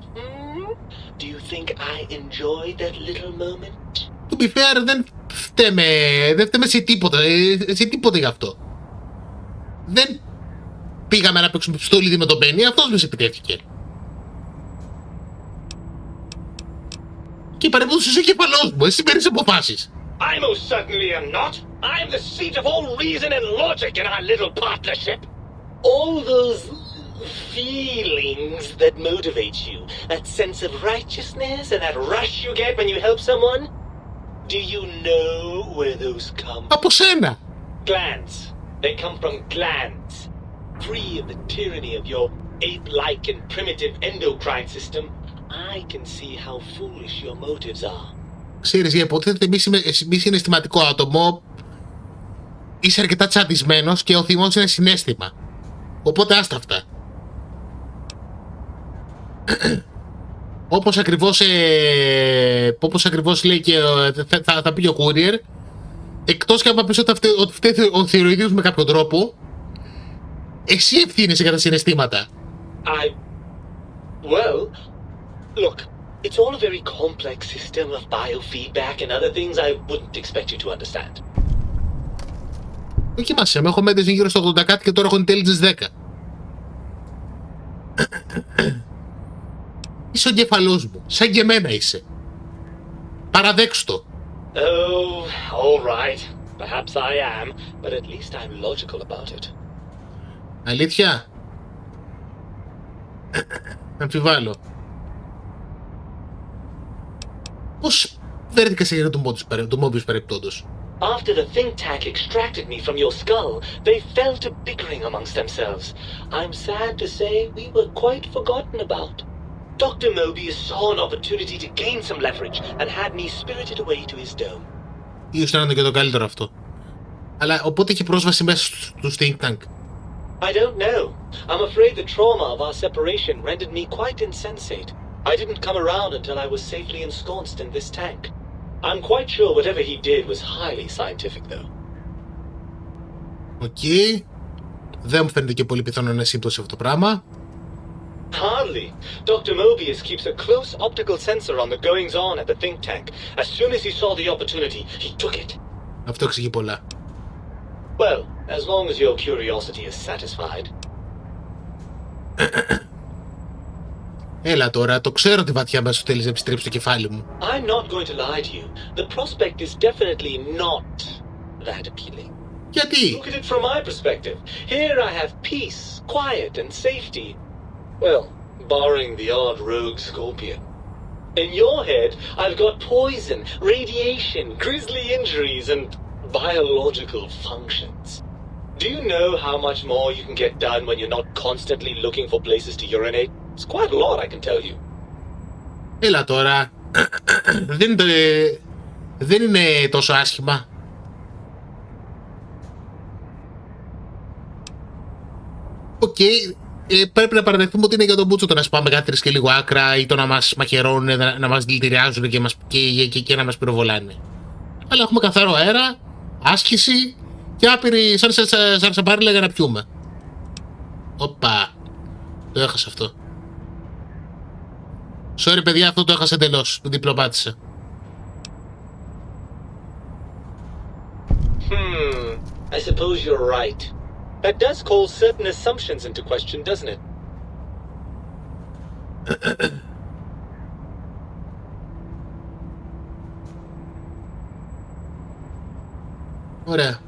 Do you think I enjoyed that little moment? To be fair, δεν φταίμε σε τίποτα γι' αυτό. Δεν πήγαμε να παίξουμε στο λίδι με τον μένει, αυτός μας επιτέθηκε. Και παρεμπόδος είσαι ο εγκέφαλός μου, εσύ παίρνεις αποφάσεις. I most certainly am not. I'm the seat of all reason and logic in our little partnership. All those feelings that motivate you, that sense of righteousness and that rush you get when you help someone, do you know where those come from? Από σένα. Glands. They come from glands. Free of the tyranny of your ape-like and primitive endocrine system, I can see how foolish your motives are. Ξέρεις, για υποτίθεται μη συναισθηματικό άτομο, είσαι αρκετά τσαντισμένος και ο θυμός είναι συναίσθημα. Οπότε άστα αυτά. Όπως ακριβώς λέει και θα πει ο courier, εκτός και άμα πεις ότι φταίει ο θηροειδίος με κάποιο τρόπο, εσύ ευθύνεσαι για τα συναισθήματα. Well, look, it's all a very complex system of biofeedback and other things I wouldn't expect you to understand. Δοκίμασε με, έχω μέτρηση γύρω στο 80 κάτι και τώρα έχω intelligence 10. Είσαι ο εγκέφαλός μου, σαν και εμένα είσαι. Παραδέξου το. Oh, all right. Perhaps I am, but at least I'm logical about it. Αλήθεια? Αμφιβάλλω. Πώς βρέθηκα σε γύρω του Mobius παρεπτόντος? After the think tank extracted me from your skull, they fell to bickering amongst themselves. I'm sad to say we were quite forgotten about. Dr. Mobius saw an opportunity to gain some leverage and had me spirited away to his dome. Ίσως να είναι και το καλύτερο αυτό. Αλλά οπότε είχε πρόσβαση μέσα στο think tank. I don't know. I'm afraid the trauma of our separation rendered me quite insensate. I didn't come around until I was safely ensconced in this tank. I'm quite sure whatever he did was highly scientific, though. Οκ. Δεν μου φαίνεται και πολύ πιθανό να είναι σύμπτωση αυτό το πράγμα. Hardly. Dr. Mobius keeps a close optical sensor on the goings-on at the think tank. As soon as he saw the opportunity, he took it. Αυτό εξηγεί πολλά. Well, as long as your curiosity is satisfied. Έλα τώρα, το ξέρω ότι βαθιά μέσα θέλεις να επιστρέψει το κεφάλι μου. I'm not going to lie to you. The prospect is definitely not that appealing. Γιατί? Look at it from my perspective. Here I have peace, quiet, and safety. Well, barring the odd rogue scorpion. In your head, I've got poison, radiation, grisly injuries, and biological functions. Do you know how much more you can get done when you're not constantly looking for places to urinate? It's quite a lot, I can tell you. Έλα τώρα. Δεν είναι τόσο άσχημα. Οκ. Πρέπει να παραδεχτούμε ότι είναι για τον Μπούτσο το να σπάμε κάτι και λίγο άκρα ή το να μας μαχαιρώνουν, να μας δηλητηριάζουν και να μας πυροβολάνε. Αλλά έχουμε καθαρό αέρα, άσκηση και άπειρη σαν σαμπάριλα για να πιούμε. Όπα. Το έχασα αυτό. Sorry παιδιά, αυτό το έχασα εντελώς. Διπλοπάτησα. I suppose you're right. That does call certain assumptions into question, doesn't it? Ωραία.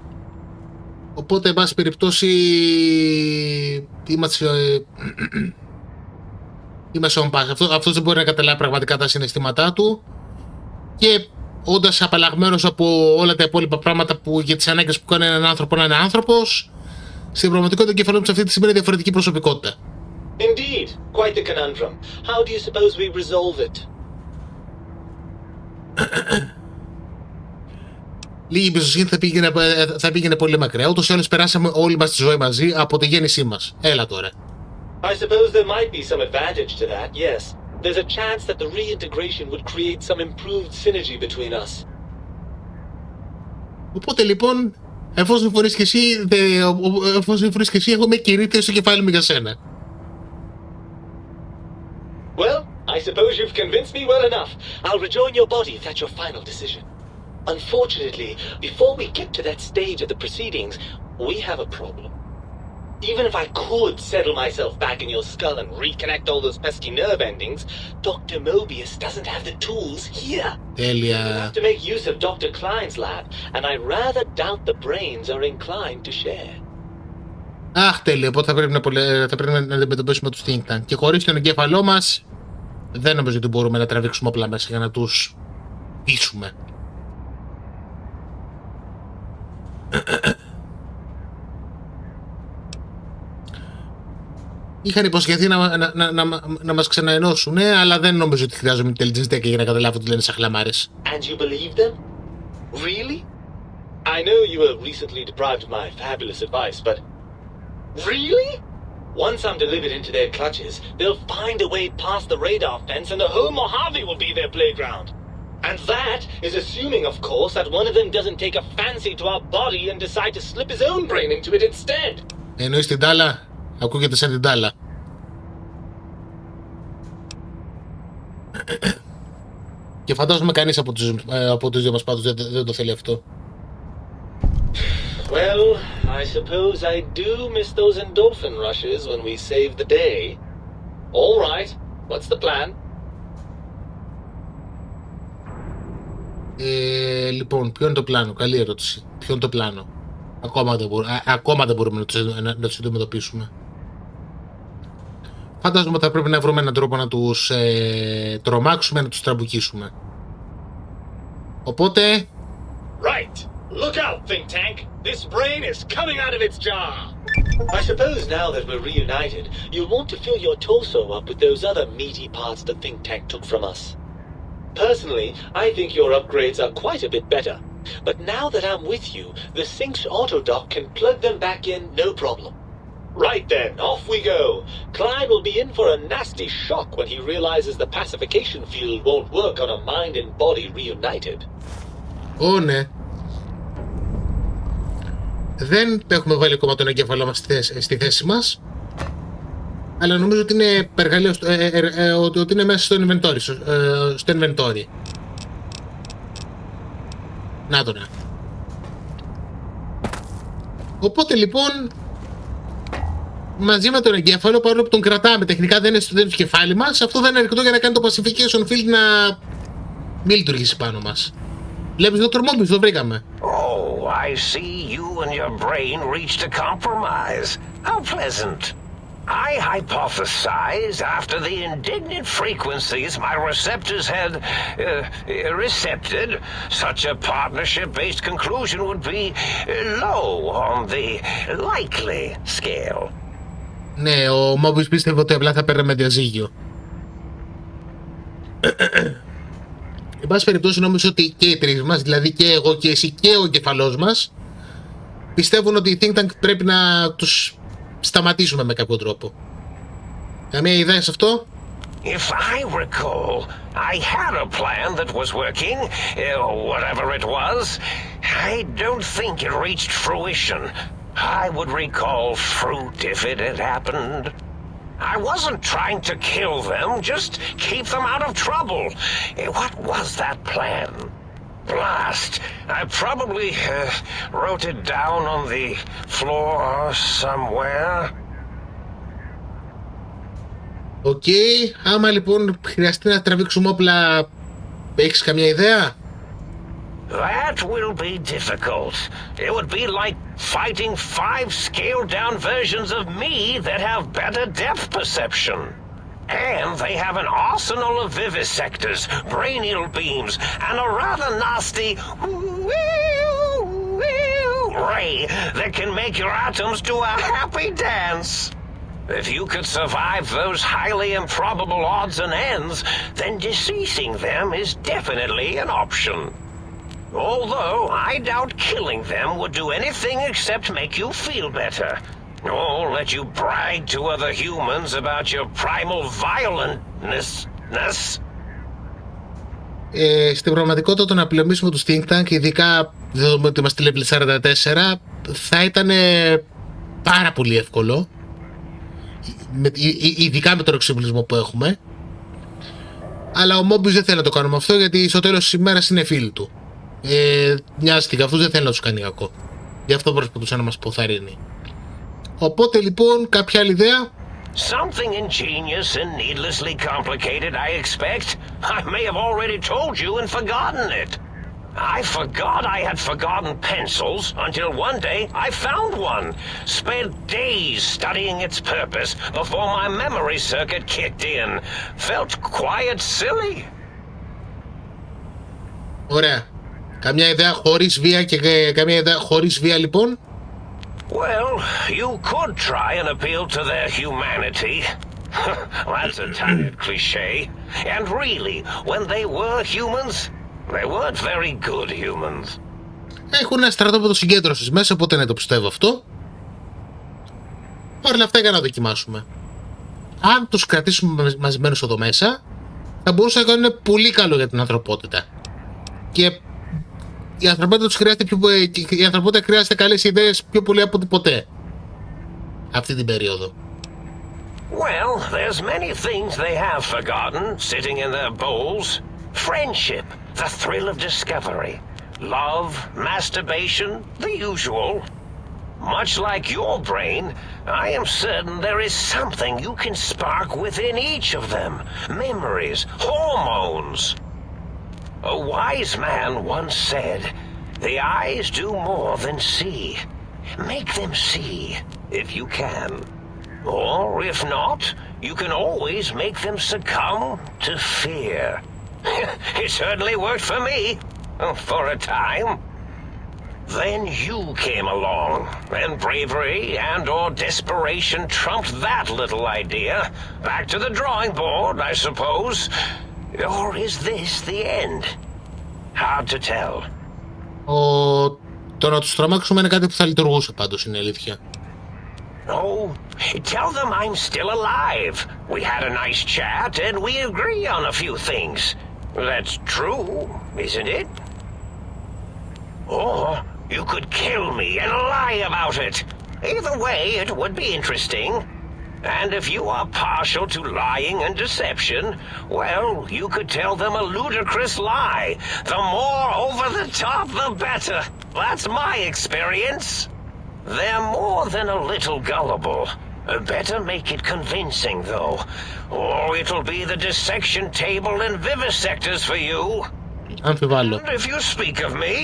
Οπότε, εν πάση περιπτώσει, είμαστε on pass. Αυτός δεν μπορεί να καταλάβει πραγματικά τα συναισθήματά του και όντας απαλλαγμένος από όλα τα υπόλοιπα πράγματα που για τις ανάγκες που κάνει έναν άνθρωπο να είναι άνθρωπος, στην πραγματικότητα ο εγκέφαλό μου σε αυτή τη στιγμή είναι διαφορετική προσωπικότητα. Indeed, quite the conundrum. How do you suppose we resolve it? Λίγη εμπιστοσύνη θα πήγαινε πολύ μακριά. Ούτως ή άλλως περάσαμε όλη μας τη ζωή μαζί από τη γέννησή μας. Έλα τώρα. I suppose there might be some advantage to that, yes. There's a chance that the reintegration would create some improved synergy between us. Οπότε λοιπόν, εφόσον φορείς και εσύ, εγώ είμαι κηρύττης στο κεφάλι μου για σένα. Well, I suppose you've convinced me well enough. I'll rejoin your body if that's your final decision. Unfortunately, before we get to that stage of the proceedings, we have a problem. Even if I could settle myself back in your skull and reconnect all those pesky nerve endings, Dr. Mobius doesn't have the tools here. Τέλεια. You have to make use of Dr. Klein's lab, and I rather doubt the brains are inclined to share. Αχ, τέλεια. Οπότε θα πρέπει να αντιμετωπίσουμε τους think tank. Και χωρίς τον εγκέφαλό μας, δεν νομίζω ότι μπορούμε να τραβήξουμε όπλα μέσα για να τους πείσουμε. Είχαν υποσχεθεί να μας ξαναενώσουν, αλλά δεν νομίζω ότι χρειάζομαι intelligence deck για να καταλάβω ότι λένε σαν χλαμάρες. And you believe them? Really? I know you were recently deprived of my fabulous advice, but really? Once I'm delivered into their clutches, they'll find a way past the radar fence and the whole Mojave will be their playground. And that is assuming, of course, that one of them doesn't take a fancy to our body and decide to slip his own brain into it instead. Εννοείς την τάλα? Ακούγεται σαν την τάλα. Και φαντάζομαι κανείς από τους δύο μας πάντως δεν το θέλει αυτό. Well, I suppose I do miss those endorphin rushes when we save the day. All right, what's the plan? Λοιπόν, ποιο είναι το πλάνο? Καλή ερώτηση. Ποιο είναι το πλάνο? Ακόμα δεν μπορούμε να τους αντιμετωπίσουμε. Φαντάζομαι ότι θα πρέπει να βρούμε έναν τρόπο να τους τρομάξουμε, να τους τραμπουκίσουμε. Οπότε... Right. Look out, think tank. This brain is coming out of its jar. I suppose now that we're reunited, you'll want to fill your torso up with those other meaty parts the think tank took from us. Personally, I think your upgrades are quite a bit better. But now that I'm with you, the Sync's autodock can plug them back in no problem. Right then, off we go. Klein will be in for a nasty shock when he realizes the pacification field won't work on a mind and body reunited. Ναι. Δεν έχουμε βάλει ακόμα τον εγκέφαλό μας στη θέση μας. αλλά νομίζω ότι είναι εργαλείο, ότι είναι μέσα στο inventory. Στο inventory. Να το να. Οπότε λοιπόν, μαζί με τον εγκέφαλο, παρόλο που τον κρατάμε τεχνικά, δεν είναι στο κεφάλι μας, αυτό δεν είναι αρκετό για να κάνει το pacification field να μην λειτουργήσει πάνω μας. Βλέπεις Dr. Mobius, το βρήκαμε. Oh, I see you and your brain reached a compromise. How pleasant. I hypothesize after the indignant frequencies my receptors had recepted, such a partnership-based conclusion would be low on the likely scale. Ναι, ο Mobius πίστευε ότι απλά θα παίρναμε διαζύγιο. Εν πάση περιπτώσει, νομίζω ότι και οι τρεις μας, δηλαδή και εγώ και εσύ και ο εγκεφαλός μας, πιστεύουν ότι οι think tank πρέπει να τους σταματήσουμε με κάποιο τρόπο. Καμία ιδέα σε αυτό? If I recall, I had a plan that was working, whatever it was. I don't think it reached fruition. I would recall fruit if it had happened. I wasn't trying to kill them, just keep them out of trouble. What was that plan? Blast. I probably wrote it down on the floor somewhere. Οκ, άμα λοιπόν χρειαστεί να τραβήξουμε όπλα, έχεις καμιά ιδέα? That will be difficult. It would be like fighting 5 scaled-down versions of me that have better depth perception. And they have an arsenal of vivisectors, brainial beams, and a rather nasty ray that can make your atoms do a happy dance. If you could survive those highly improbable odds and ends, then deceasing them is definitely an option. Although I doubt killing them would do anything except make you feel better. Or let you brag to other humans about your primal violentness. Στην πραγματικότητα, το να πολεμήσουμε τους think tank, ειδικά δεδομένου ότι είμαστε level 44, θα ήταν πάρα πολύ εύκολο, ειδικά με τον εξοπλισμό που έχουμε. Αλλά ο Mobius δεν θέλει να το κάνουμε αυτό, γιατί στο τέλος της ημέρας είναι φίλοι του. Νοιάζεται, αυτούς δεν θέλει να τους κάνει κακό. Γι' αυτό προσπαθούσε να μας αποθαρρύνει. Οπότε λοιπόν, κάποια άλλη ιδέα? Something ingenious and needlessly complicated, I expect. I may have already told you and forgotten it. I forgot I had forgotten pencils until one day I found one. Spent days studying its purpose before my memory circuit kicked in. Felt quite silly. Ωραία. Καμιά ιδέα χωρίς βία και καμιά ιδέα χωρίς βία λοιπόν? Well, you could try and appeal to their humanity. That's a tired cliche. And really, when they were humans, they weren't very good humans. Έχουν ένα στρατόπεδο συγκέντρωσης μέσα, οπότε ναι, το πιστεύω αυτό. Παρ' όλα αυτά, για να δοκιμάσουμε. Αν τους κρατήσουμε μαζεμένους εδώ μέσα, θα μπορούσαν να κάνουν πολύ καλό για την ανθρωπότητα. Και η ανθρωπότητα χρειάζεται καλές ιδέες πιο πολύ από ποτέ αυτή την περίοδο. Well, there's many things they have forgotten sitting in their bowls. Friendship, the thrill of discovery, love, masturbation, the usual. Much like your brain, I am certain there is something you can spark within each of them. Memories, hormones. A wise man once said, "The eyes do more than see. Make them see, if you can. Or, if not, you can always make them succumb to fear." It certainly worked for me, for a time. Then you came along, and bravery and or desperation trumped that little idea. Back to the drawing board, I suppose. Or is this the end? Hard to tell. Το να τους τρομάξουμε είναι κάτι που θα λειτουργούσε πάντως, είναι αλήθεια. Oh, tell them I'm still alive. We had a nice chat and we agree on a few things. That's true, isn't it? Or you could kill me and lie about it. Either way, it would be interesting. And if you are partial to lying and deception, well, you could tell them a ludicrous lie. The more over the top, the better. That's my experience. They're more than a little gullible. Better make it convincing, though, or it'll be the dissection table and vivisectors for you. Αμφιβάλλω. And if you speak of me,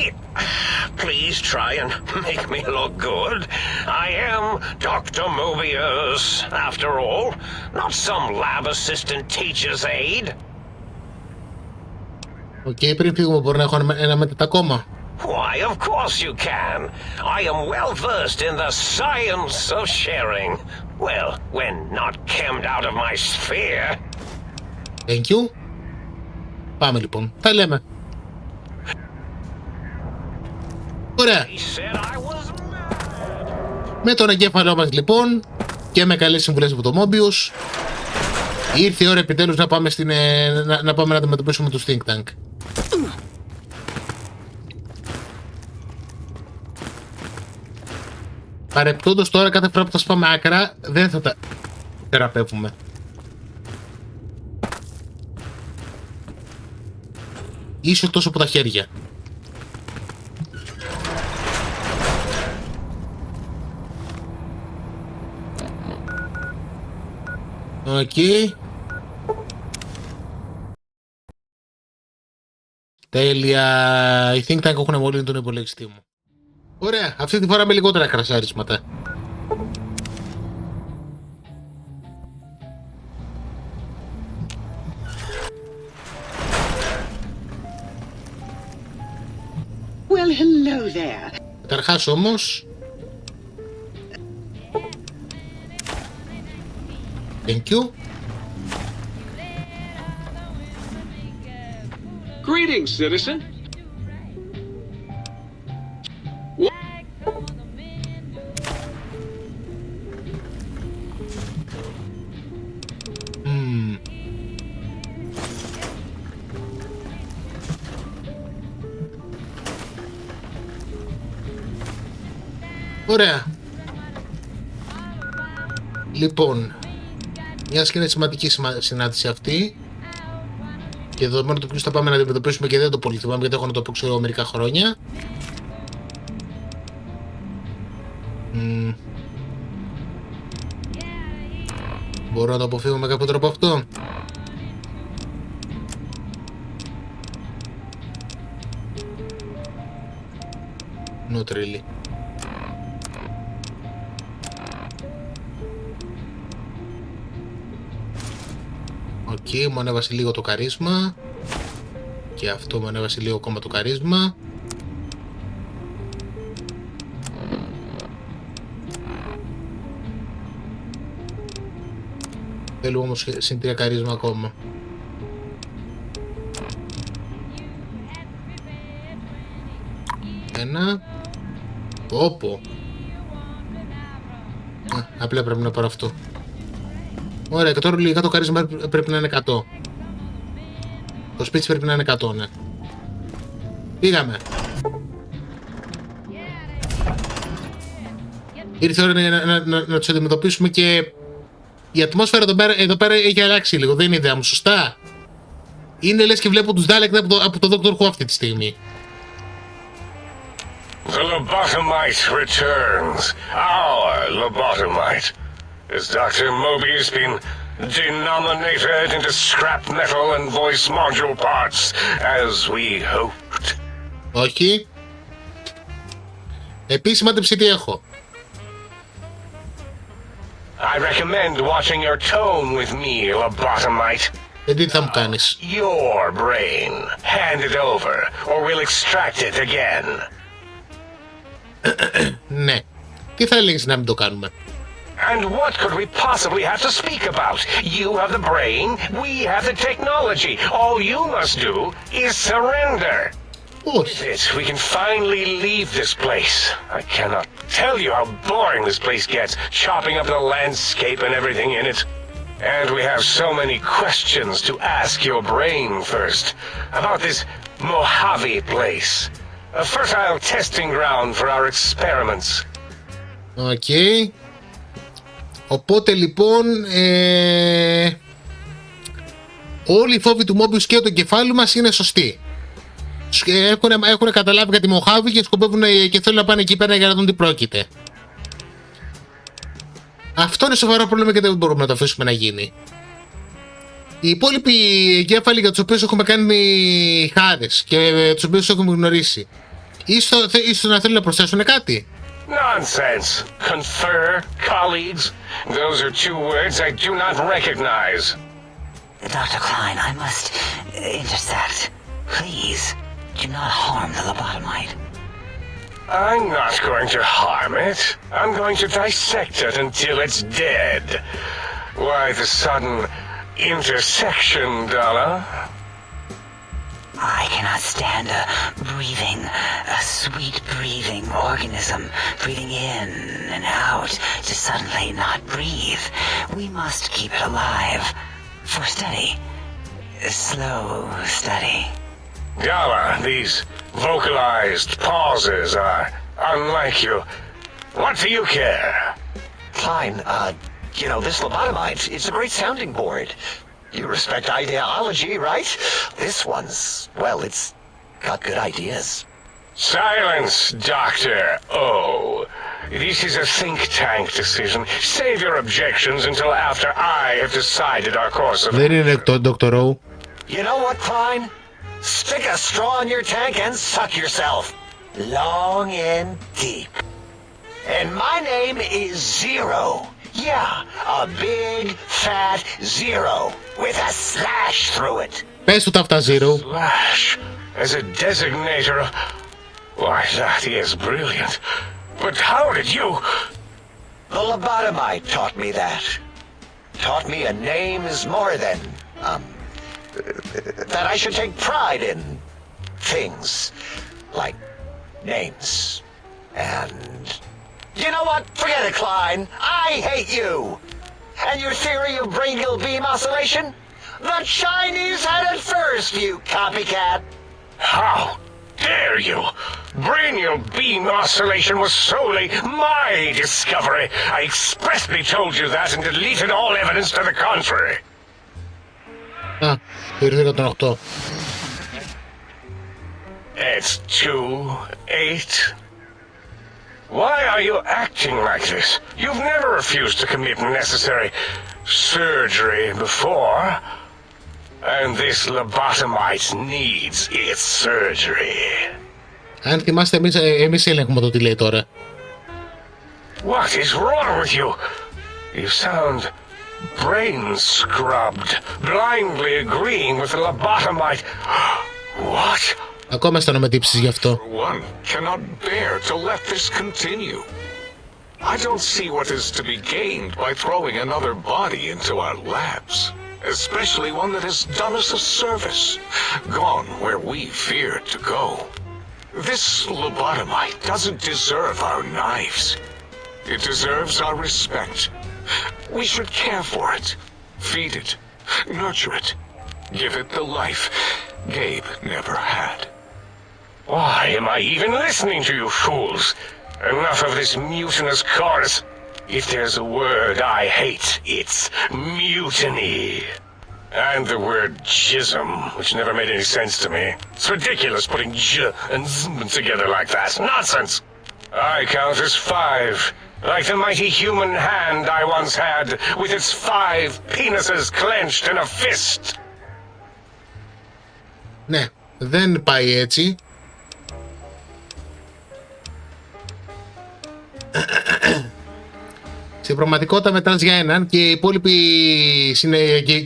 please try and make me look good. I am Dr. Mobius, after all, not some lab assistant teacher's aide. Οκ, πριν φύγουμε μπορώ να έχω ένα μετατακόμμα. Why, of course you can. I am well versed in the science of sharing. Well, when not chemmed out of my sphere. Thank you. Πάμε λοιπόν. Τα λέμε. Ωραία. Με τον εγκέφαλό μας λοιπόν και με καλές συμβουλές από το Mobius ήρθε η ώρα επιτέλους να πάμε, να πάμε να αντιμετωπίσουμε τους Think Tank. Παρεπτόντως τώρα κάθε φορά που θα σπάμε άκρα δεν θα τα θεραπεύουμε. Ίσως τόσο από τα χέρια. Οκ. Τέλεια. Οι Think Tank έχουν μολύνει τον υπολογιστή μου. Ωραία. Αυτή τη φορά με λιγότερα κρασάρισματα. Well, hello there. Καταρχάς όμως... Thank you. Greetings, citizen. Ωραία. Λοιπόν, μια και είναι σημαντική συνάντηση αυτή και δεδομένου το ποιους θα πάμε να αντιμετωπίσουμε και δεν το πολύ θυμάμαι γιατί έχω να το πω ξέρω μερικά χρόνια. Μπορώ να το αποφύγω με κάποιο τρόπο αυτό. Not really. Οκ, μου ανέβασε λίγο το καρίσμα. Και αυτό μου ανέβασε λίγο ακόμα το καρίσμα. Θέλω όμως συν 3 καρίσμα ακόμα. Ένα. Όπου. Απλά πρέπει να πάρω αυτό. Ωραία, και τώρα λογικά το καρίσμα πρέπει να είναι 100. Το σπίτι πρέπει να είναι 100, ναι. Πήγαμε. Ήρθε η ώρα να τους αντιμετωπίσουμε και η ατμόσφαιρα εδώ πέρα έχει αλλάξει λίγο, δεν είναι ιδέα μου, σωστά. Είναι λες και βλέπω τους Dalek από το Dr. Who αυτή τη στιγμή. The lobotomite returns. Our lobotomite. Has Dr. Mobius been denominated into scrap metal and voice module parts, as we hoped? Όχι. Επίσημα την ψήτη έχω. I recommend watching your tone with me, lobotomite. Τι θα μου κάνεις? Your brain. Hand it over, or we'll extract it again. Ναι. Τι θα έλεγες να μην το κάνουμε? And what could we possibly have to speak about? You have the brain, we have the technology. All you must do is surrender. Όχι. We can finally leave this place. I cannot tell you how boring this place gets, chopping up the landscape and everything in it. And we have so many questions to ask your brain first. About this Mojave place. A fertile testing ground for our experiments. Οκ. Οπότε λοιπόν όλοι οι φόβοι του Mobius και του εγκεφάλου μας είναι σωστοί. Έχουν καταλάβει κάτι μοχάβι και σκοπεύουν και θέλουν να πάνε εκεί πέρα για να δουν τι πρόκειται. Αυτό είναι σοβαρό πρόβλημα και δεν μπορούμε να το αφήσουμε να γίνει. Οι υπόλοιποι εγκέφαλοι για τους οποίους έχουμε κάνει χάρες και τους οποίους έχουμε γνωρίσει, ίσως να θέλουν να προσθέσουν κάτι. Nonsense. Confer, colleagues. Those are two words I do not recognize. Dr. Klein, I must intersect. Please, do not harm the lobotomite. I'm not going to harm it. I'm going to dissect it until it's dead. Why the sudden intersection, Dalla? I cannot stand a sweet breathing organism breathing in and out to suddenly not breathe. We must keep it alive for study. Slow study. Dalla, these vocalized pauses are unlike you. What do you care? Klein, this lobotomite, it's a great sounding board. You respect ideology, right? This one's, well, it's got good ideas. Silence, Dr. O. This is a think tank decision. Save your objections until after I have decided our course of... Δεν είναι το Dr. O. You know what, Klein? Stick a straw in your tank and suck yourself. Long and deep. And my name is Zero. Yeah, a big, fat zero with a slash through it. Πες του ταύτα Zero. Slash as a designator. Why, that is brilliant. But how did you... The lobotomite taught me that. Taught me a name is more than, that I should take pride in things like names. And you know what? Forget it, Klein. I hate you. And your theory of brachial beam oscillation? The Chinese had it first, you copycat. How dare you? Brachial beam oscillation was solely my discovery. I expressly told you that and deleted all evidence to the contrary. Α, ήρθε τον 8. It's 2-8. Why are you acting like this? You've never refused to commit necessary surgery before. And this lobotomite needs its surgery. Αν θυμάστε, εμείς ελέγχουμε το τι λέει τώρα. What is wrong with you? You sound brain scrubbed, blindly agreeing with the lobotomite. What? Ακόμα αισθάνομαι τύψεις γι' αυτό. One cannot bear to let this continue. I don't see what is to be gained by throwing another body into our labs, especially one that has done us a service, gone where we feared to go. This lobotomite doesn't deserve our knives. It deserves our respect. We should care for it, feed it, nurture it, give it the life Gabe never had. Why am I even listening to you fools? Enough of this mutinous chorus. If there's a word I hate, it's mutiny. And the word jism, which never made any sense to me. It's ridiculous putting j and zm together like that. Nonsense! I count as 5. Like the mighty human hand I once had, with its 5 penises clenched in a fist. Ναι, δεν πάει έτσι. Στην πραγματικότητα μετράς για έναν και οι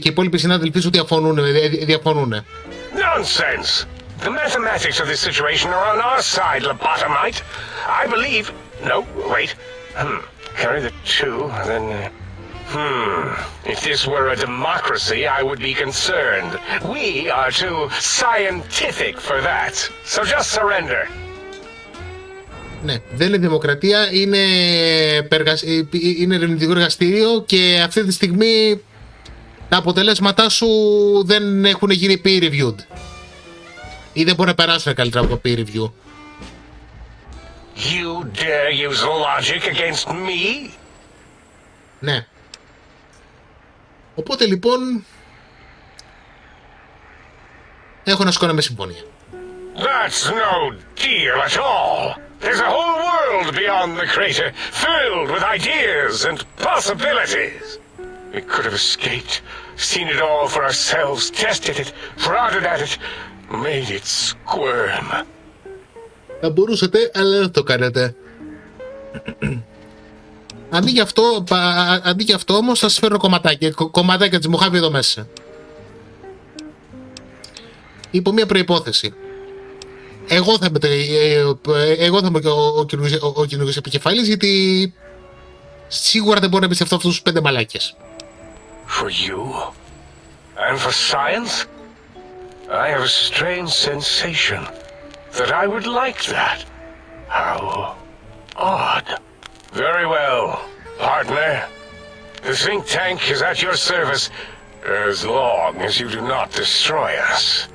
υπόλοιποι συνάδελφοί σου διαφωνούν. Nonsense! The mathematics of this situation are on our side, lobotomite. I believe... No, wait. Carry the 2, then... If this were a democracy, I would be concerned. We are too scientific for that. So just surrender. Ναι, δεν είναι δημοκρατία, είναι ερευνητικό εργαστήριο και αυτή τη στιγμή τα αποτελέσματά σου δεν έχουν γίνει peer reviewed ή δεν μπορούν να περάσουν καλύτερα από το peer review. You dare use logic against me? Ναι, Οπότε λοιπόν έχω να σηκώνω με συμφωνία. That's no deal at all. There's a whole world beyond the crater, filled with ideas and possibilities. We could have escaped, seen it all for ourselves, tested it, prodded at it, made it squirm. Θα μπορούσατε, αλλά δεν το κάνετε. Αντί γι' αυτό όμως θα σας φέρω κομματάκια της Μοχάβη εδώ μέσα. Υπό μια προϋπόθεση. Εγώ θα είμαι ο καινούργιος επικεφαλής, γιατί σίγουρα δεν μπορώ να εμπιστευτώ αυτούς τους 5 μαλάκες. For you? And for science? I have a strange sensation that I would like that. How odd. Very well, partner. The think tank is at your service as long as you do not destroy us.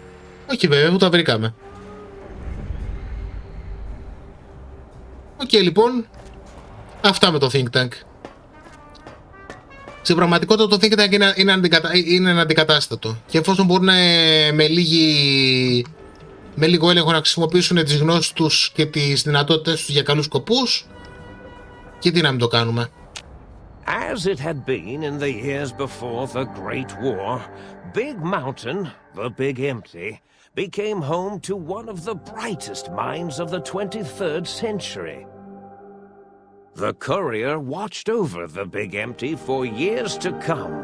Όχι βέβαια, που τα βρήκαμε. Οκ, λοιπόν, αυτά με το think tank. Στην πραγματικότητα το think tank είναι αναντικατάστατο. Και εφόσον μπορούν με λίγο έλεγχο να χρησιμοποιήσουν τις γνώσεις τους και τις δυνατότητες τους για καλούς σκοπούς, και τι να μην το κάνουμε. As it had been in the years before the Great War, Big Mountain, the Big Empty, became home to one of the brightest minds of the 23rd century. The courier watched over the Big Empty for years to come,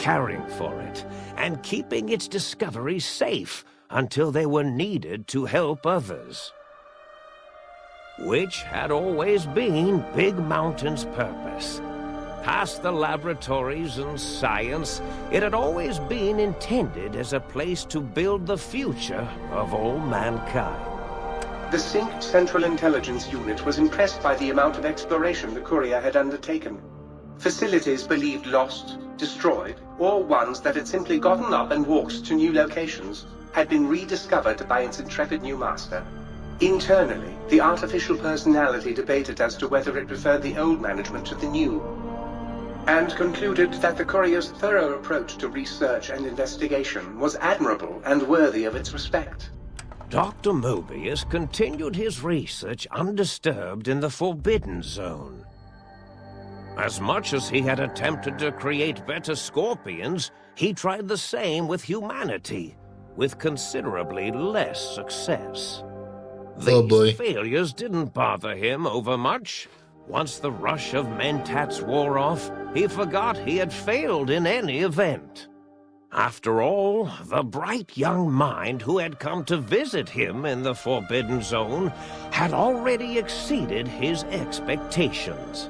caring for it and keeping its discoveries safe until they were needed to help others. Which had always been Big Mountain's purpose. Past the laboratories and science, it had always been intended as a place to build the future of all mankind. The Sync Central Intelligence Unit was impressed by the amount of exploration the courier had undertaken. Facilities believed lost, destroyed, or ones that had simply gotten up and walked to new locations had been rediscovered by its intrepid new master. Internally, the artificial personality debated as to whether it preferred the old management to the new, and concluded that the courier's thorough approach to research and investigation was admirable and worthy of its respect. Dr. Mobius continued his research undisturbed in the Forbidden Zone. As much as he had attempted to create better scorpions, he tried the same with humanity, with considerably less success. These failures didn't bother him over much. Once the rush of mentats wore off, he forgot he had failed in any event. After all, the bright young mind who had come to visit him in the Forbidden Zone had already exceeded his expectations.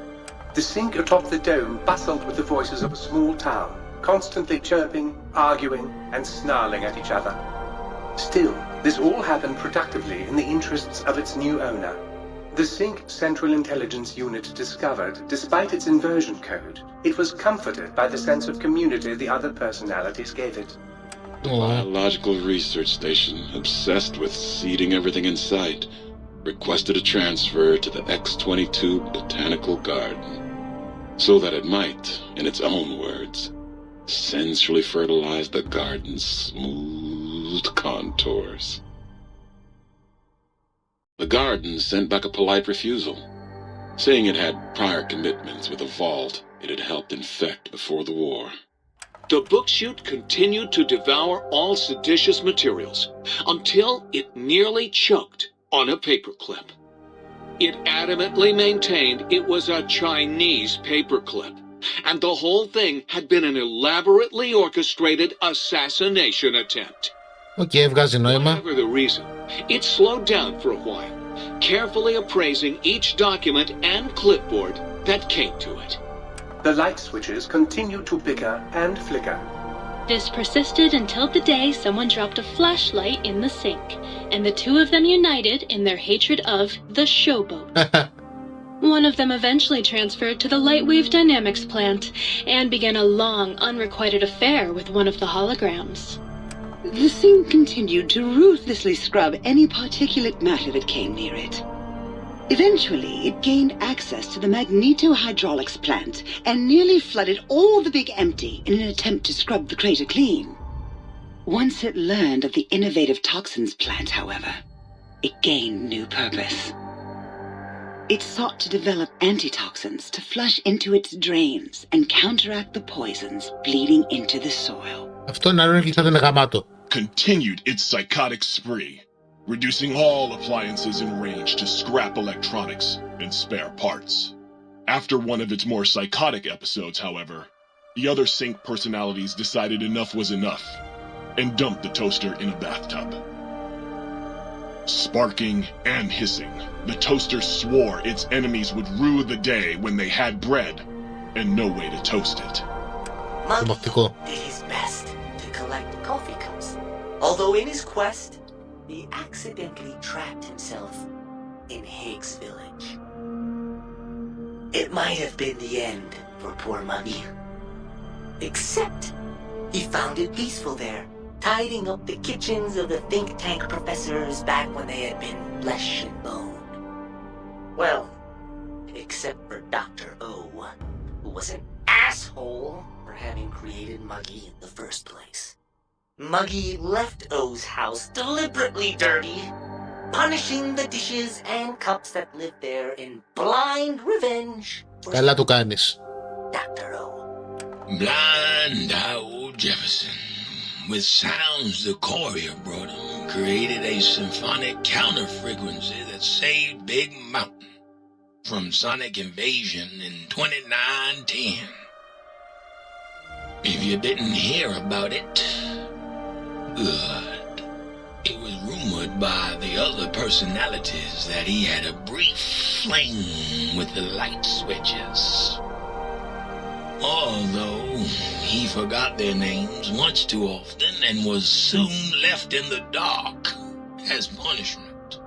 The Sync atop the dome bustled with the voices of a small town, constantly chirping, arguing, and snarling at each other. Still, this all happened productively in the interests of its new owner. The Sync Central Intelligence Unit discovered, despite its inversion code, it was comforted by the sense of community the other personalities gave it. The biological research station, obsessed with seeding everything in sight, requested a transfer to the X-22 Botanical Garden, so that it might, in its own words, sensually fertilize the garden's smooth contours. The garden sent back a polite refusal, saying it had prior commitments with a vault it had helped infect before the war. The book chute continued to devour all seditious materials until it nearly choked on a paperclip. It adamantly maintained it was a Chinese paperclip, and the whole thing had been an elaborately orchestrated assassination attempt. βγάζει νόημα. Whatever the reason, it slowed down for a while, carefully appraising each document and clipboard that came to it. The light switches continued to bicker and flicker. This persisted until the day someone dropped a flashlight in the sink, and the two of them united in their hatred of the showboat. One of them eventually transferred to the Lightwave Dynamics plant, and began a long, unrequited affair with one of the holograms. The Sync continued to ruthlessly scrub any particulate matter that came near it. Eventually, it gained access to the magneto-hydraulics plant and nearly flooded all the big empty in an attempt to scrub the crater clean. Once it learned of the innovative toxins plant, however, it gained new purpose. It sought to develop antitoxins to flush into its drains and counteract the poisons bleeding into the soil. Αυτό να είναι θα ήταν γαμάτο. Continued its psychotic spree, reducing all appliances in range to scrap electronics and spare parts. After one of its more psychotic episodes, however, the other Sync personalities decided enough was enough and dumped the toaster in a bathtub. Sparking and hissing, the toaster swore its enemies would rue the day when they had bread and no way to toast it. Monkey did his best to collect coffee cups, although in his quest, he accidentally trapped himself in Higgs Village. It might have been the end for poor Monkey. Except, he found it peaceful there, tidying up the kitchens of the think tank professors back when they had been flesh and bone. Well, except for Dr. O, who was an asshole for having created Muggy in the first place. Muggy left O's house deliberately dirty, punishing the dishes and cups that lived there in blind revenge for Καλά το κάνεις. Dr. O. Blind old Jefferson, with sounds the courier brought him, created a symphonic counter-frequency that saved Big Mountain from sonic invasion in 2910. If you didn't hear about it, good. It was rumored by the other personalities that he had a brief fling with the light switches. Although he forgot their names once too often and was soon left in the dark as punishment.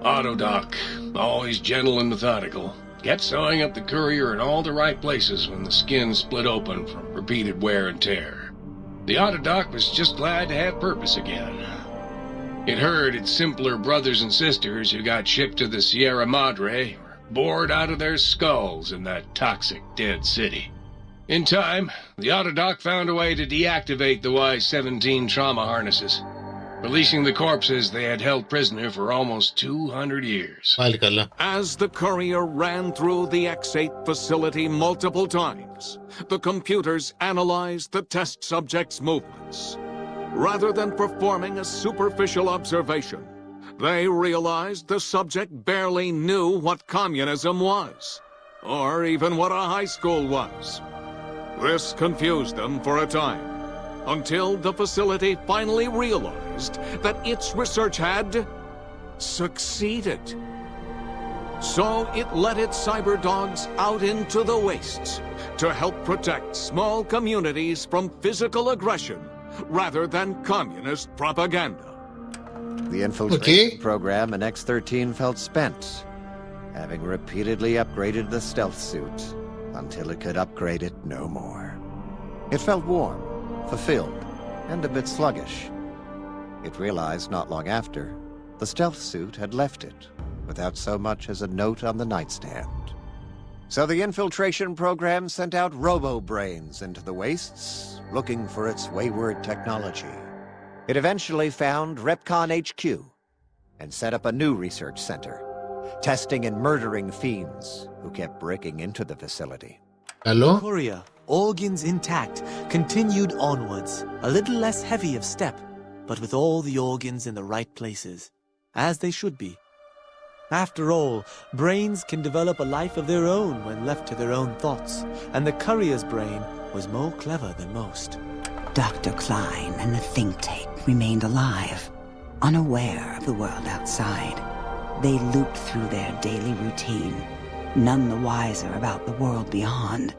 Autodoc, always gentle and methodical, kept sewing up the courier in all the right places when the skin split open from repeated wear and tear. The Autodoc was just glad to have purpose again. It heard its simpler brothers and sisters who got shipped to the Sierra Madre were bored out of their skulls in that toxic dead city. In time, the Autodoc found a way to deactivate the Y-17 trauma harnesses, releasing the corpses they had held prisoner for almost 200 years. As the courier ran through the X-8 facility multiple times, the computers analyzed the test subject's movements. Rather than performing a superficial observation, they realized the subject barely knew what communism was, or even what a high school was. This confused them for a time, until the facility finally realized that its research had succeeded. So it let its cyberdogs out into the wastes to help protect small communities from physical aggression rather than communist propaganda. The infiltration program in X-13 felt spent, having repeatedly upgraded the stealth suit until it could upgrade it no more. It felt warm, fulfilled, and a bit sluggish. It realized not long after, the stealth suit had left it, without so much as a note on the nightstand. So the infiltration program sent out robo-brains into the wastes, looking for its wayward technology. It eventually found Repcon HQ, and set up a new research center, testing and murdering fiends who kept breaking into the facility. Hello? Courier, organs intact, continued onwards, a little less heavy of step, but with all the organs in the right places, as they should be. After all, brains can develop a life of their own when left to their own thoughts, and the courier's brain was more clever than most. Dr. Klein and the think tank remained alive, unaware of the world outside. They looped through their daily routine, none the wiser about the world beyond,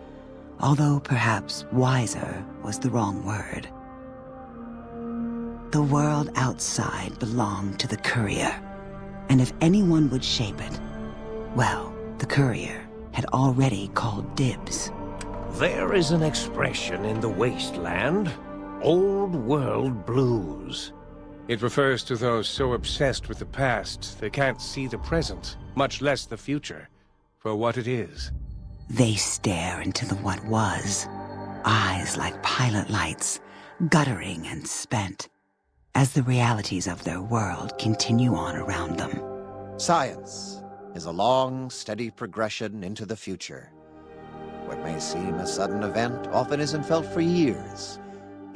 although perhaps wiser was the wrong word. The world outside belonged to the courier, and if anyone would shape it, well, the courier had already called dibs. There is an expression in the wasteland, old world blues. It refers to those so obsessed with the past they can't see the present, much less the future, for what it is. They stare into the what was, eyes like pilot lights, guttering and spent, as the realities of their world continue on around them. Science is a long, steady progression into the future. What may seem a sudden event often isn't felt for years,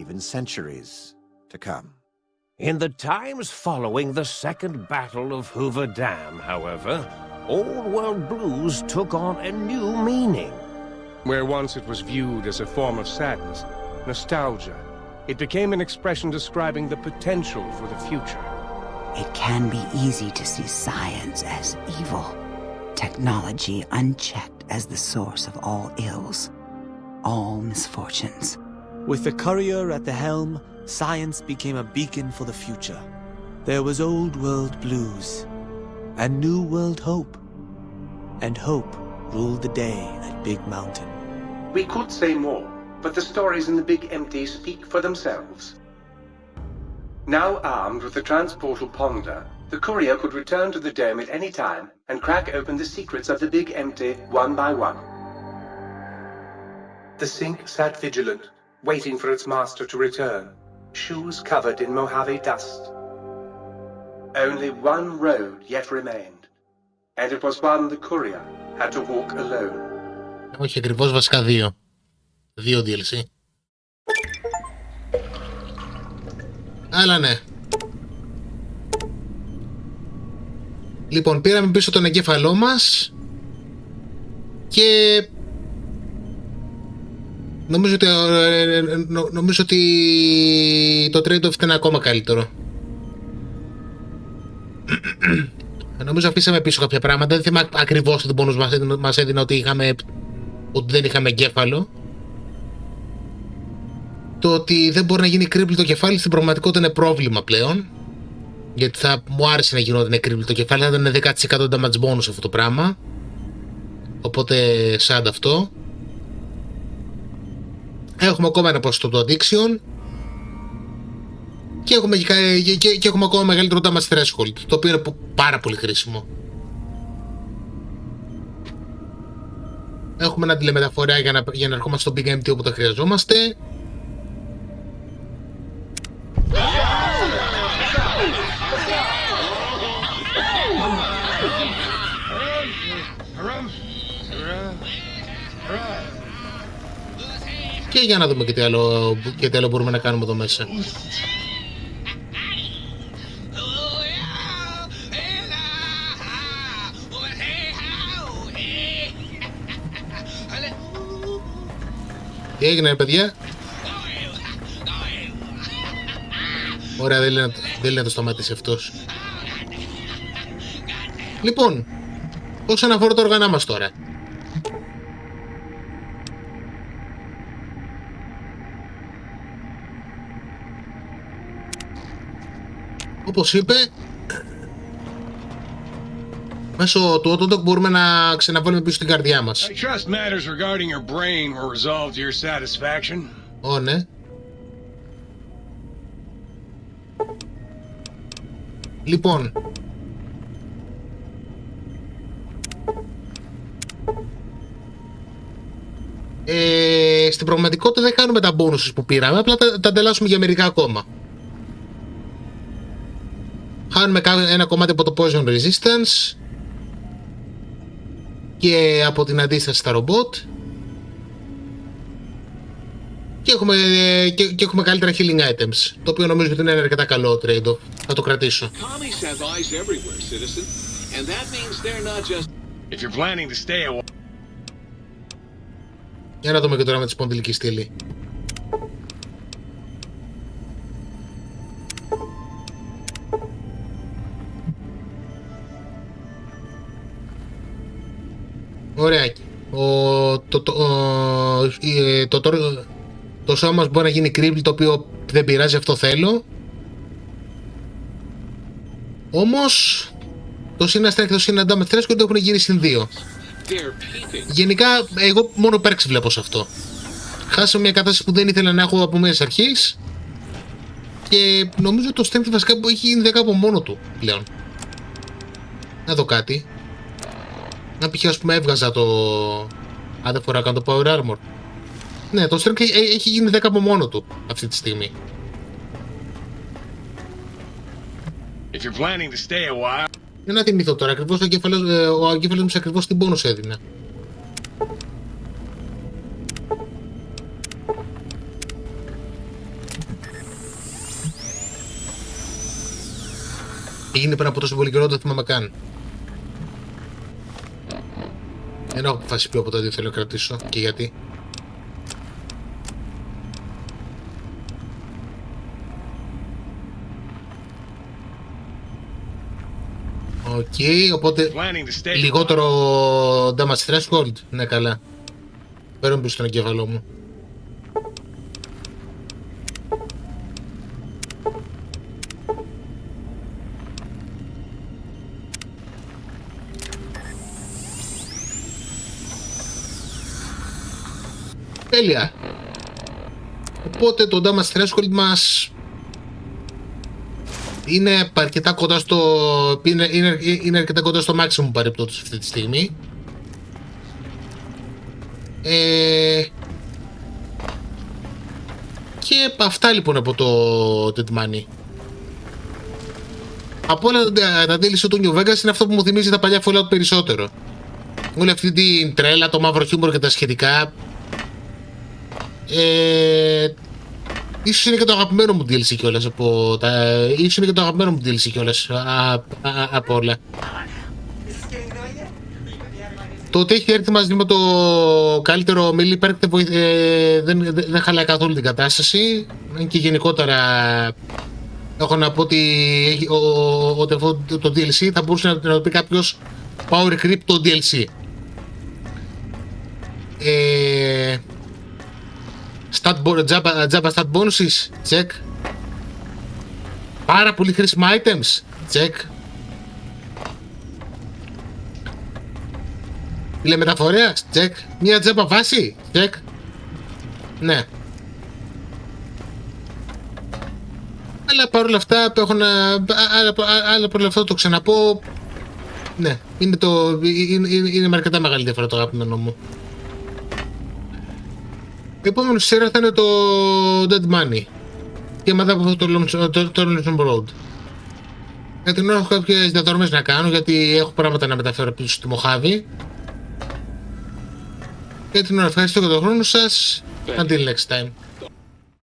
even centuries to come. In the times following the Second Battle of Hoover Dam, however, Old World blues took on a new meaning. Where once it was viewed as a form of sadness, nostalgia, it became an expression describing the potential for the future. It can be easy to see science as evil, technology unchecked as the source of all ills, all misfortunes. With the courier at the helm, science became a beacon for the future. There was old world blues and new world hope. And hope ruled the day at Big Mountain. We could say more, but the stories in the Big Empty speak for themselves. Now armed with the transportal Ponder, the courier could return to the dome at any time and crack open the secrets of the Big Empty one by one. The sink sat vigilant, waiting for its master to return, shoes covered in Mojave dust. Only one road yet remained, and it was one the courier had to walk alone. Όχι ακριβώς, βασικά δύο. Δύο DLC. Αλλά ναι. Λοιπόν, πήραμε πίσω τον εγκέφαλό μας και νομίζω ότι το trade-off ήταν ακόμα καλύτερο. Νομίζω αφήσαμε πίσω κάποια πράγματα. Δεν θυμάμαι ακριβώς ότι bonus μας έδινε ότι δεν είχαμε εγκέφαλο. Το ότι δεν μπορεί να γίνει κρύπλη το κεφάλι στην πραγματικότητα είναι πρόβλημα πλέον. Γιατί θα μου άρεσε να γινόταν κρύπλη το κεφάλι, θα ήταν 10% damage bonus αυτό το πράγμα. Οπότε σαν αυτό. Έχουμε ακόμα ένα ποσοστό του addiction. Και έχουμε ακόμα μεγαλύτερο damage threshold, το οποίο είναι πάρα πολύ χρήσιμο. Έχουμε ένα τηλεμεταφορέα για να ερχόμαστε στο Big Empty όπου τα χρειαζόμαστε. Και για να δούμε και τι άλλο μπορούμε να κάνουμε εδώ μέσα. Τι έγινε, παιδιά? Ωραία, δεν λέει να το σταματήσει αυτός. Λοιπόν, όσον αφορά τα όργανά μας τώρα. Όπως είπε, μέσω του autodoc μπορούμε να ξαναβάλουμε πίσω την καρδιά μας. Ω, ναι. Λοιπόν, στην πραγματικότητα δεν κάνουμε τα bonuses που πήραμε, απλά τα ανταλλάσσουμε για μερικά ακόμα. Χάνουμε ένα κομμάτι από το poison resistance και από την αντίσταση στα ρομπότ και έχουμε καλύτερα healing items, το οποίο νομίζω ότι είναι ένα αρκετά καλό trade-off. Θα το κρατήσω. Για να δούμε και τώρα με τη σπονδυλική στήλη. Ωραία. Το σώμα μας μπορεί να γίνει κρύβλη, το οποίο δεν πειράζει, αυτό θέλω. Όμως το συναστρέφει και το συναντάμε με θρέσκο και έχουν γίνει συν 2. Γενικά εγώ μόνο perks βλέπω σε αυτό. Χάσαμε μια κατάσταση που δεν ήθελα να έχω από μέσω αρχής Και νομίζω το strength βασικά που έχει γίνει 10 από μόνο του πλέον. Να δω κάτι. Να π.χ. ας πούμε έβγαζα το... Αν δεν φορά κάνω το power armor. Ναι, το strength έχει γίνει 10 από μόνο του αυτή τη στιγμή. Για να θυμηθώ τώρα, ακριβώς ο εγκέφαλος μου ακριβώς την bonus έδινε. Έγινε πριν από τόσο πολύ καιρό, δεν θυμάμαι καν. Δεν έχω αποφασίσει πιο από το τι θέλω να κρατήσω και γιατί. Οκ, οπότε λιγότερο damage threshold. Ναι, καλά. Παίρνω πίσω στον εγκέφαλό μου. Τέλεια. Οπότε το damage threshold μας είναι αρκετά κοντά στο, είναι αρκετά κοντά στο maximum παρεπτόντως αυτή τη στιγμή. Και αυτά λοιπόν από το Dead Money. Από όλα τα DLC του New Vegas είναι αυτό που μου θυμίζει τα παλιά Fallout περισσότερο. Όλη αυτή την τρέλα, το μαύρο χιούμορ και τα σχετικά. Ίσως είναι και το αγαπημένο μου DLC κιόλας από τα... Ίσως είναι και το αγαπημένο μου DLC κιόλας από όλα. Το ότι έχει έρθει μαζί με το καλύτερο melee perk δεν χαλάει καθόλου την κατάσταση. Και γενικότερα έχω να πω ότι αυτό το DLC θα μπορούσε να το πει κάποιος power creep το DLC. Jabba stat bonuses, check. Πάρα πολύ χρήσιμα items, check. Τηλεμεταφορέας, check. Μια τζάμπα βάση, check. Ναι. Αλλά παρόλα αυτά έχω να... Αλλά παρόλα αυτά το ξαναπώ. Ναι, είναι με αρκετά μεγάλη διαφορά το αγαπημένο μου. Επόμενο σειρά θα είναι το Dead Money και μετά από αυτό το Long Road. Για την ώρα έχω κάποιες διαδρομές να κάνω γιατί έχω πράγματα να μεταφέρω πίσω στη Μοχάβη. Για την ώρα ευχαριστώ για τον χρόνο σας. Until next time.